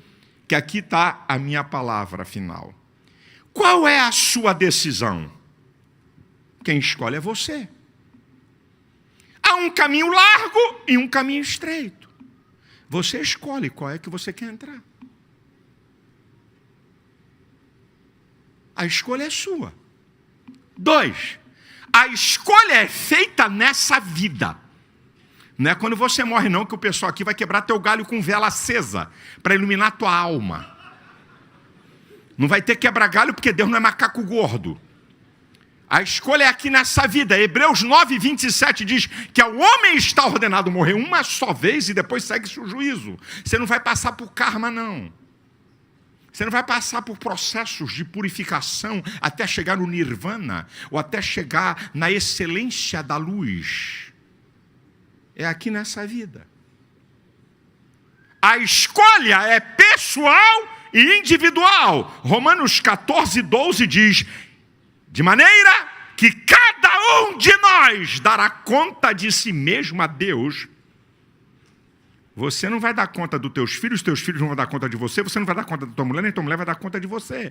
que aqui está a minha palavra final. Qual é a sua decisão? Quem escolhe é você. Há um caminho largo e um caminho estreito. Você escolhe qual é que você quer entrar. A escolha é sua. 2, a escolha é feita nessa vida. Não é quando você morre não, que o pessoal aqui vai quebrar teu galho com vela acesa, para iluminar tua alma. Não vai ter quebra-galho porque Deus não é macaco gordo. A escolha é aqui nessa vida. Hebreus 9, 27 diz que ao homem está ordenado morrer uma só vez e depois segue-se o juízo. Você não vai passar por karma, não. Você não vai passar por processos de purificação até chegar no nirvana ou até chegar na excelência da luz. É aqui nessa vida. A escolha é pessoal e individual. Romanos 14, 12 diz: de maneira que cada um de nós dará conta de si mesmo a Deus. Você não vai dar conta dos teus filhos não vão dar conta de você não vai dar conta da tua mulher, nem tua mulher vai dar conta de você.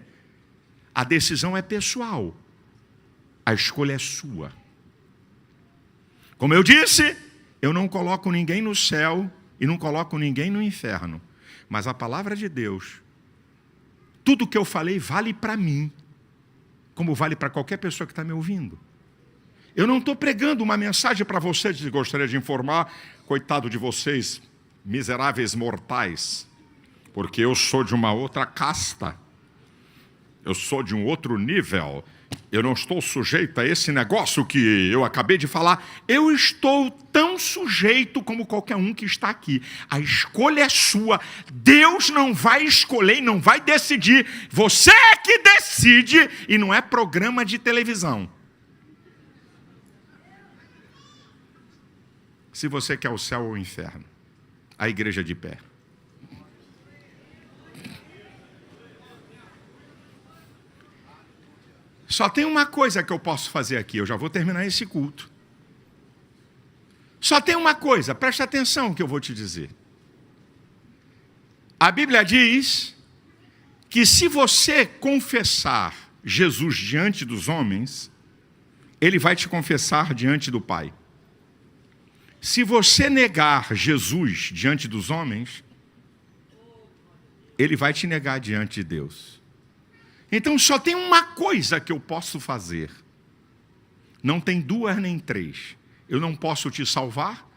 A decisão é pessoal. A escolha é sua. Como eu disse, eu não coloco ninguém no céu e não coloco ninguém no inferno. Mas a palavra de Deus, tudo que eu falei vale para mim, como vale para qualquer pessoa que está me ouvindo. Eu não estou pregando uma mensagem para vocês, gostaria de informar, coitado de vocês, miseráveis mortais, porque eu sou de uma outra casta, eu sou de um outro nível, eu não estou sujeito a esse negócio que eu acabei de falar. Eu estou tão sujeito como qualquer um que está aqui. A escolha é sua. Deus não vai escolher e não vai decidir. Você é que decide e não é programa de televisão. Se você quer o céu ou o inferno. A igreja de pé. Só tem uma coisa que eu posso fazer aqui, eu já vou terminar esse culto. Só tem uma coisa, preste atenção no que eu vou te dizer. A Bíblia diz que se você confessar Jesus diante dos homens, Ele vai te confessar diante do Pai. Se você negar Jesus diante dos homens, Ele vai te negar diante de Deus. Então só tem uma coisa que eu posso fazer. Não tem duas nem três. Eu não posso te salvar.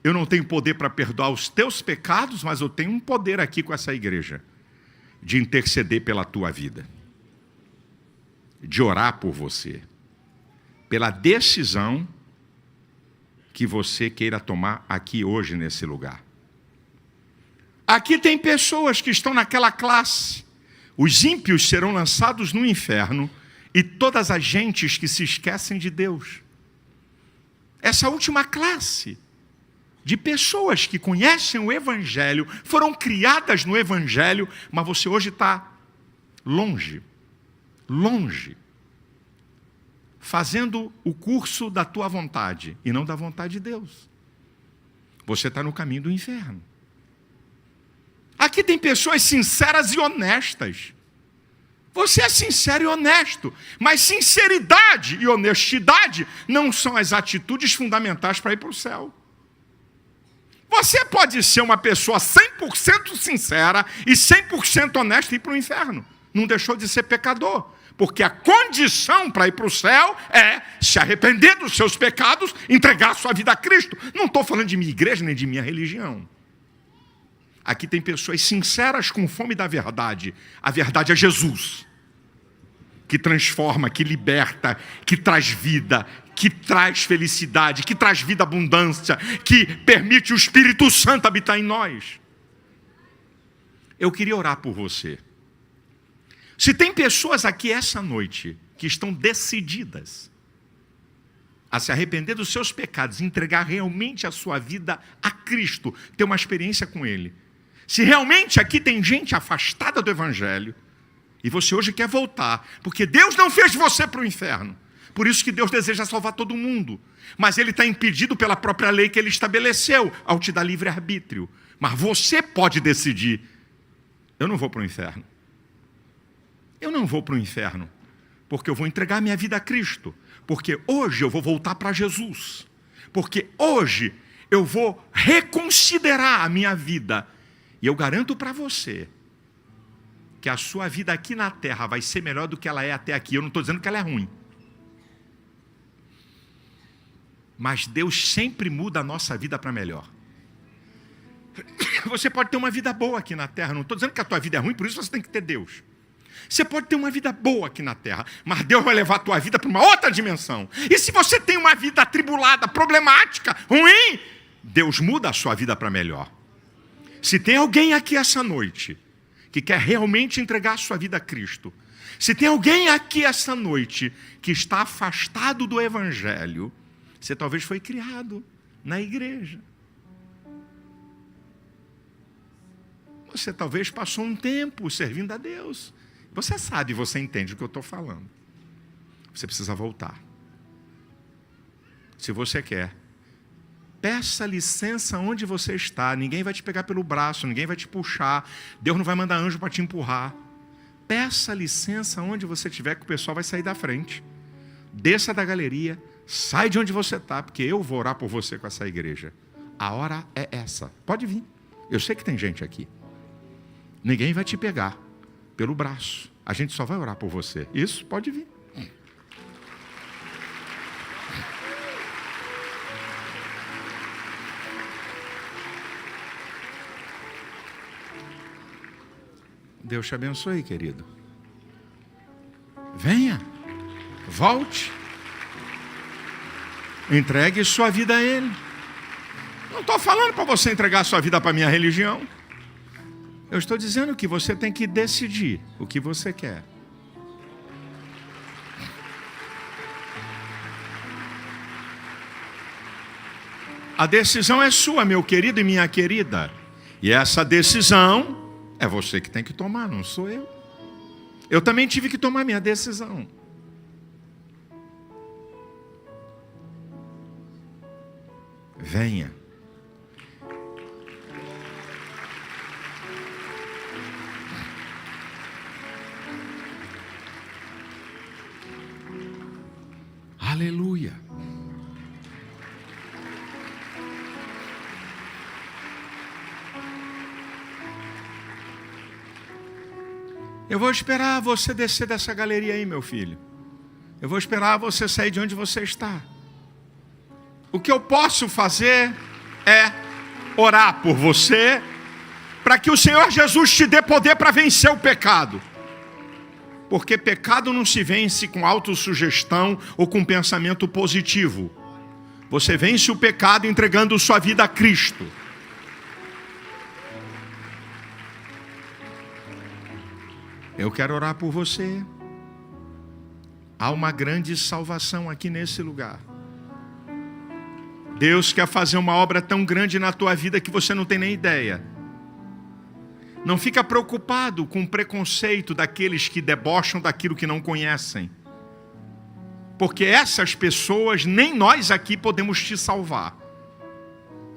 Eu não tenho poder para perdoar os teus pecados, mas eu tenho um poder aqui com essa igreja. De interceder pela tua vida. De orar por você. Pela decisão que você queira tomar aqui hoje nesse lugar. Aqui tem pessoas que estão naquela classe. Os ímpios serão lançados no inferno e todas as gentes que se esquecem de Deus. Essa última classe de pessoas que conhecem o Evangelho, foram criadas no Evangelho, mas você hoje está longe, fazendo o curso da tua vontade e não da vontade de Deus. Você está no caminho do inferno. Aqui tem pessoas sinceras e honestas. Você é sincero e honesto, mas sinceridade e honestidade não são as atitudes fundamentais para ir para o céu. Você pode ser uma pessoa 100% sincera e 100% honesta e ir para o inferno. Não deixou de ser pecador. Porque a condição para ir para o céu é se arrepender dos seus pecados, entregar a sua vida a Cristo. Não estou falando de minha igreja nem de minha religião. Aqui tem pessoas sinceras com fome da verdade. A verdade é Jesus. Que transforma, que liberta, que traz vida, que traz felicidade, que traz vida abundância, que permite o Espírito Santo habitar em nós. Eu queria orar por você. Se tem pessoas aqui essa noite que estão decididas a se arrepender dos seus pecados, entregar realmente a sua vida a Cristo, ter uma experiência com Ele. Se realmente aqui tem gente afastada do Evangelho, e você hoje quer voltar, porque Deus não fez você para o inferno, por isso que Deus deseja salvar todo mundo, mas Ele está impedido pela própria lei que Ele estabeleceu, ao te dar livre-arbítrio. Mas você pode decidir, eu não vou para o inferno. Eu não vou para o inferno, porque eu vou entregar minha vida a Cristo, porque hoje eu vou voltar para Jesus, porque hoje eu vou reconsiderar a minha vida, e eu garanto para você, que a sua vida aqui na terra vai ser melhor do que ela é até aqui. Eu não estou dizendo que ela é ruim, mas Deus sempre muda a nossa vida para melhor. Você pode ter uma vida boa aqui na terra, não estou dizendo que a tua vida é ruim, por isso você tem que ter Deus. Você pode ter uma vida boa aqui na terra, mas Deus vai levar a tua vida para uma outra dimensão. E se você tem uma vida atribulada, problemática, ruim, Deus muda a sua vida para melhor. Se tem alguém aqui essa noite que quer realmente entregar a sua vida a Cristo, se tem alguém aqui essa noite que está afastado do Evangelho, você talvez foi criado na igreja. Você talvez passou um tempo servindo a Deus. Você sabe, você entende o que eu estou falando. Você precisa voltar. Se você quer, peça licença onde você está. Ninguém vai te pegar pelo braço, ninguém vai te puxar. Deus não vai mandar anjo para te empurrar. Peça licença onde você estiver, que o pessoal vai sair da frente. Desça da galeria, sai de onde você está, porque eu vou orar por você com essa igreja. A hora é essa. Pode vir. Eu sei que tem gente aqui. Ninguém vai te pegar pelo braço. A gente só vai orar por você. Isso, pode vir. Deus te abençoe, querido. Venha, volte. Entregue sua vida a Ele. Não estou falando para você entregar sua vida para a minha religião. Eu estou dizendo que você tem que decidir o que você quer. A decisão é sua, meu querido e minha querida. E essa decisão é você que tem que tomar, não sou eu. Eu também tive que tomar minha decisão. Venha. Aleluia. Eu vou esperar você descer dessa galeria aí, meu filho. Eu vou esperar você sair de onde você está. O que eu posso fazer é orar por você, para que o Senhor Jesus te dê poder para vencer o pecado. Porque pecado não se vence com autossugestão ou com pensamento positivo. Você vence o pecado entregando sua vida a Cristo. Eu quero orar por você. Há uma grande salvação aqui nesse lugar. Deus quer fazer uma obra tão grande na tua vida que você não tem nem ideia. Não fica preocupado com o preconceito daqueles que debocham daquilo que não conhecem. Porque essas pessoas, nem nós aqui podemos te salvar.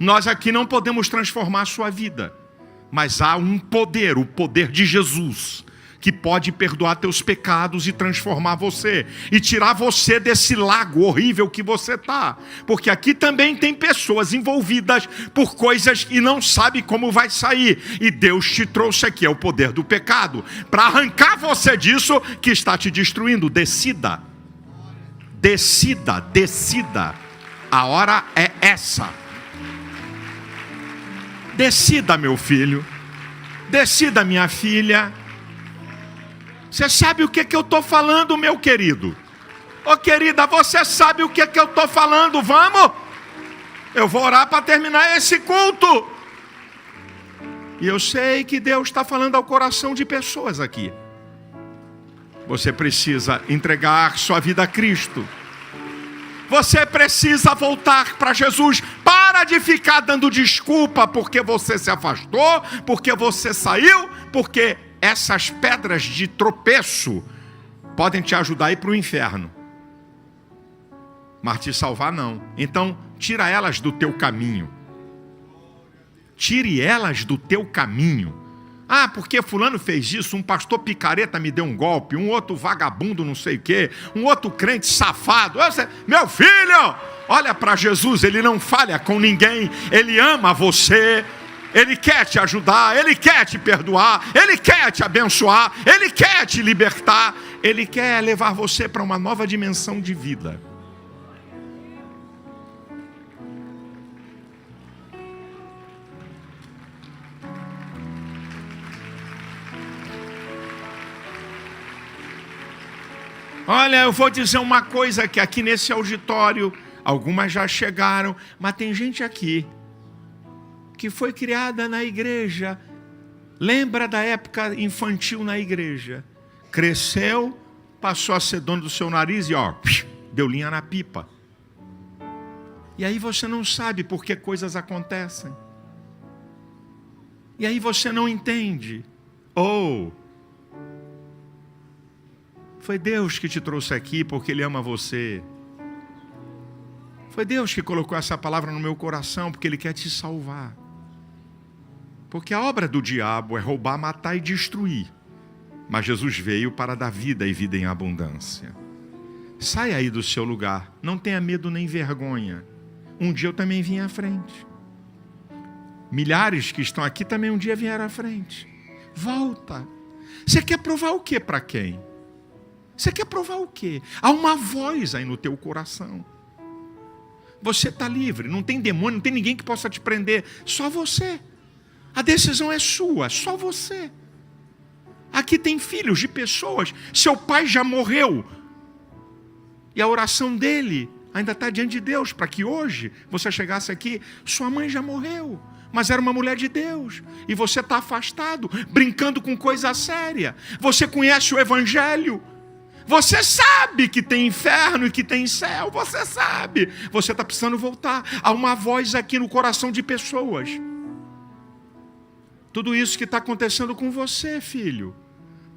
Nós aqui não podemos transformar a sua vida. Mas há um poder, o poder de Jesus, que pode perdoar teus pecados e transformar você, e tirar você desse lago horrível que você está. Porque aqui também tem pessoas envolvidas por coisas e não sabe como vai sair. E Deus te trouxe aqui, é o poder do pecado, para arrancar você disso que está te destruindo. Decida. Decida, decida. A hora é essa. Decida, meu filho. Decida, minha filha. Você sabe o que eu estou falando, meu querido? Ô querida, você sabe o que eu estou falando? Vamos? Eu vou orar para terminar esse culto. E eu sei que Deus está falando ao coração de pessoas aqui. Você precisa entregar sua vida a Cristo. Você precisa voltar para Jesus. Para de ficar dando desculpa porque você se afastou, porque você saiu, porque essas pedras de tropeço podem te ajudar a ir para o inferno, mas te salvar não. Então, tira elas do teu caminho. Tire elas do teu caminho. Ah, porque fulano fez isso, um pastor picareta me deu um golpe, um outro vagabundo não sei o quê, um outro crente safado. Meu filho, olha para Jesus, Ele não falha com ninguém, Ele ama você. Ele quer te ajudar, Ele quer te perdoar, Ele quer te abençoar, Ele quer te libertar, Ele quer levar você para uma nova dimensão de vida. Olha, eu vou dizer uma coisa que aqui nesse auditório, algumas já chegaram, mas tem gente aqui que foi criada na igreja. Lembra da época infantil na igreja? Cresceu, passou a ser dono do seu nariz e deu linha na pipa. E aí você não sabe por que coisas acontecem. E aí você não entende. Foi Deus que te trouxe aqui porque Ele ama você. Foi Deus que colocou essa palavra no meu coração porque Ele quer te salvar. Porque a obra do diabo é roubar, matar e destruir. Mas Jesus veio para dar vida e vida em abundância. Saia aí do seu lugar. Não tenha medo nem vergonha. Um dia eu também vim à frente. Milhares que estão aqui também um dia vieram à frente. Volta. Você quer provar o quê para quem? Você quer provar o quê? Há uma voz aí no teu coração. Você está livre. Não tem demônio, não tem ninguém que possa te prender. Só você. A decisão é sua, só você. Aqui tem filhos de pessoas. Seu pai já morreu. E a oração dele ainda está diante de Deus, para que hoje você chegasse aqui. Sua mãe já morreu, mas era uma mulher de Deus. E você está afastado, brincando com coisa séria. Você conhece o Evangelho. Você sabe que tem inferno e que tem céu. Você sabe. Você está precisando voltar. Há uma voz aqui no coração de pessoas. Tudo isso que está acontecendo com você, filho,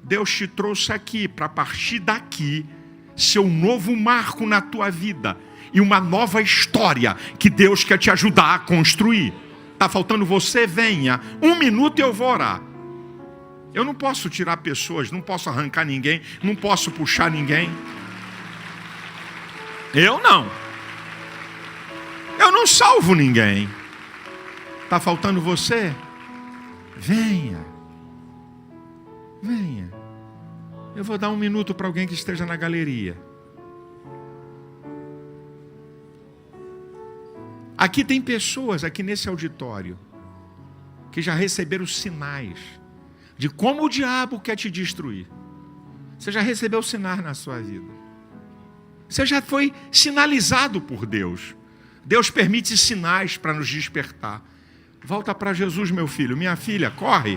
Deus te trouxe aqui para, a partir daqui, ser um novo marco na tua vida e uma nova história que Deus quer te ajudar a construir. Está faltando você? Venha. 1 minuto e eu vou orar. Eu não posso tirar pessoas, não posso arrancar ninguém, não posso puxar ninguém. Eu não salvo ninguém. Está faltando você? Venha. Eu vou dar 1 minuto para alguém que esteja na galeria. Aqui tem pessoas, aqui nesse auditório, que já receberam sinais de como o diabo quer te destruir. Você já recebeu sinais na sua vida. Você já foi sinalizado por Deus. Deus permite sinais para nos despertar. Volta para Jesus, meu filho. Minha filha, corre.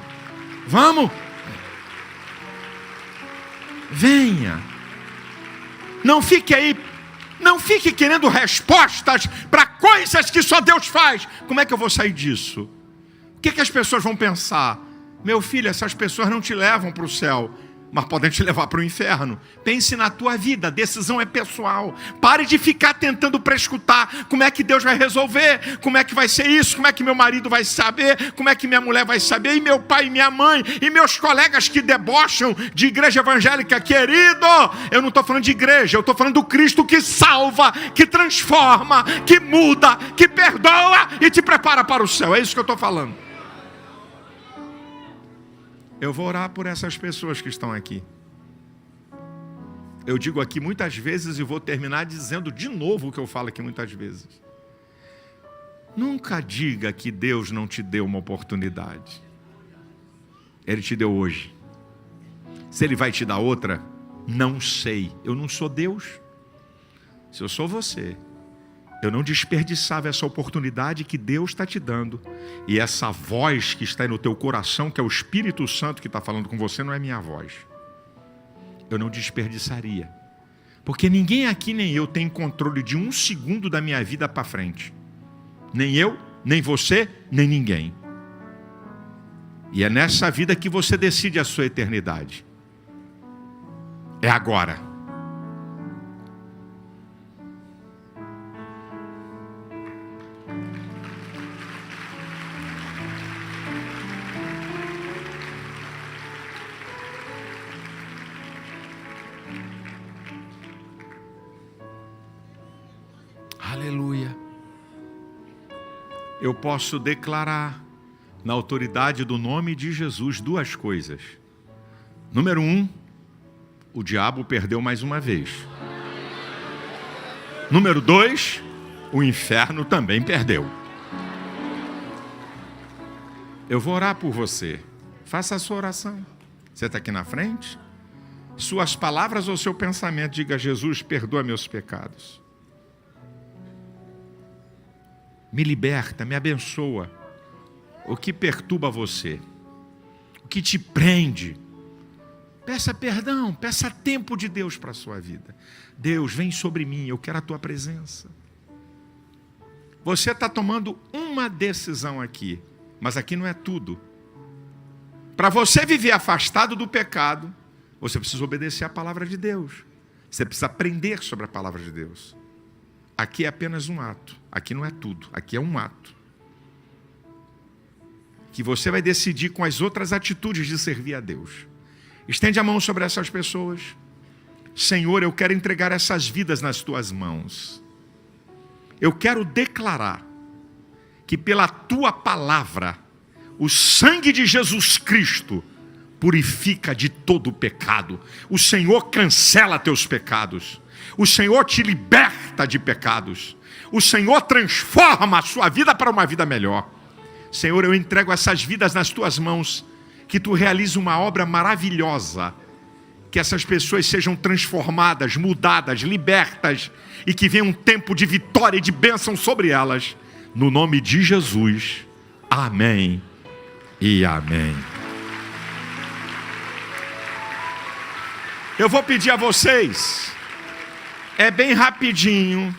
Vamos. Venha. Não fique aí. Não fique querendo respostas para coisas que só Deus faz. Como é que eu vou sair disso? O que as pessoas vão pensar? Meu filho, essas pessoas não te levam para o céu, mas podem te levar para o inferno. Pense na tua vida, a decisão é pessoal. Pare de ficar tentando prescutar como é que Deus vai resolver, como é que vai ser isso, como é que meu marido vai saber, como é que minha mulher vai saber, e meu pai e minha mãe, e meus colegas que debocham de igreja evangélica. Querido, eu não estou falando de igreja, eu estou falando do Cristo que salva, que transforma, que muda, que perdoa e te prepara para o céu. É isso que eu estou falando. Eu vou orar por essas pessoas que estão aqui. Eu digo aqui muitas vezes e vou terminar dizendo de novo o que eu falo aqui muitas vezes. Nunca diga que Deus não te deu uma oportunidade. Ele te deu hoje. Se Ele vai te dar outra, não sei. Eu não sou Deus. Se eu sou você, eu não desperdiçava essa oportunidade que Deus está te dando. E essa voz que está aí no teu coração, que é o Espírito Santo que está falando com você, não é minha voz. Eu não desperdiçaria. Porque ninguém aqui, nem eu, tem controle de 1 segundo da minha vida para frente. Nem eu, nem você, nem ninguém. E é nessa vida que você decide a sua eternidade. É agora. Aleluia. Eu posso declarar, na autoridade do nome de Jesus, 2 coisas. Número 1, o diabo perdeu mais uma vez. Número 2, o inferno também perdeu. Eu vou orar por você. Faça a sua oração. Você está aqui na frente? suas palavras ou seu pensamento, diga: Jesus, perdoa meus pecados. Me liberta, me abençoa. O que perturba você? O que te prende? Peça perdão, peça tempo de Deus para a sua vida. Deus, vem sobre mim, eu quero a tua presença. Você está tomando uma decisão aqui, mas aqui não é tudo. Para você viver afastado do pecado, você precisa obedecer à palavra de Deus. Você precisa aprender sobre a palavra de Deus. Aqui é apenas um ato, aqui não é tudo, aqui é um ato. Que você vai decidir com as outras atitudes de servir a Deus. Estende a mão sobre essas pessoas. Senhor, eu quero entregar essas vidas nas tuas mãos. Eu quero declarar que pela tua palavra, o sangue de Jesus Cristo purifica de todo o pecado. O Senhor cancela teus pecados. O Senhor te liberta de pecados. O Senhor transforma a sua vida para uma vida melhor. Senhor, eu entrego essas vidas nas tuas mãos. Que tu realize uma obra maravilhosa. Que essas pessoas sejam transformadas, mudadas, libertas. E que venha um tempo de vitória e de bênção sobre elas. No nome de Jesus. Amém e amém. Eu vou pedir a vocês, é bem rapidinho,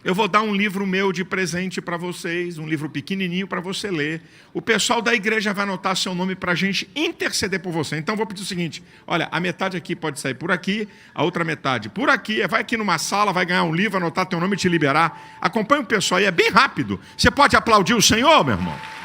eu vou dar um livro meu de presente para vocês, um livro pequenininho para você ler. O pessoal da igreja vai anotar seu nome para a gente interceder por você. Então eu vou pedir o seguinte, olha, a metade aqui pode sair por aqui, a outra metade por aqui, vai aqui numa sala, vai ganhar um livro, anotar teu nome e te liberar. Acompanhe o pessoal aí, é bem rápido. Você pode aplaudir o Senhor, meu irmão?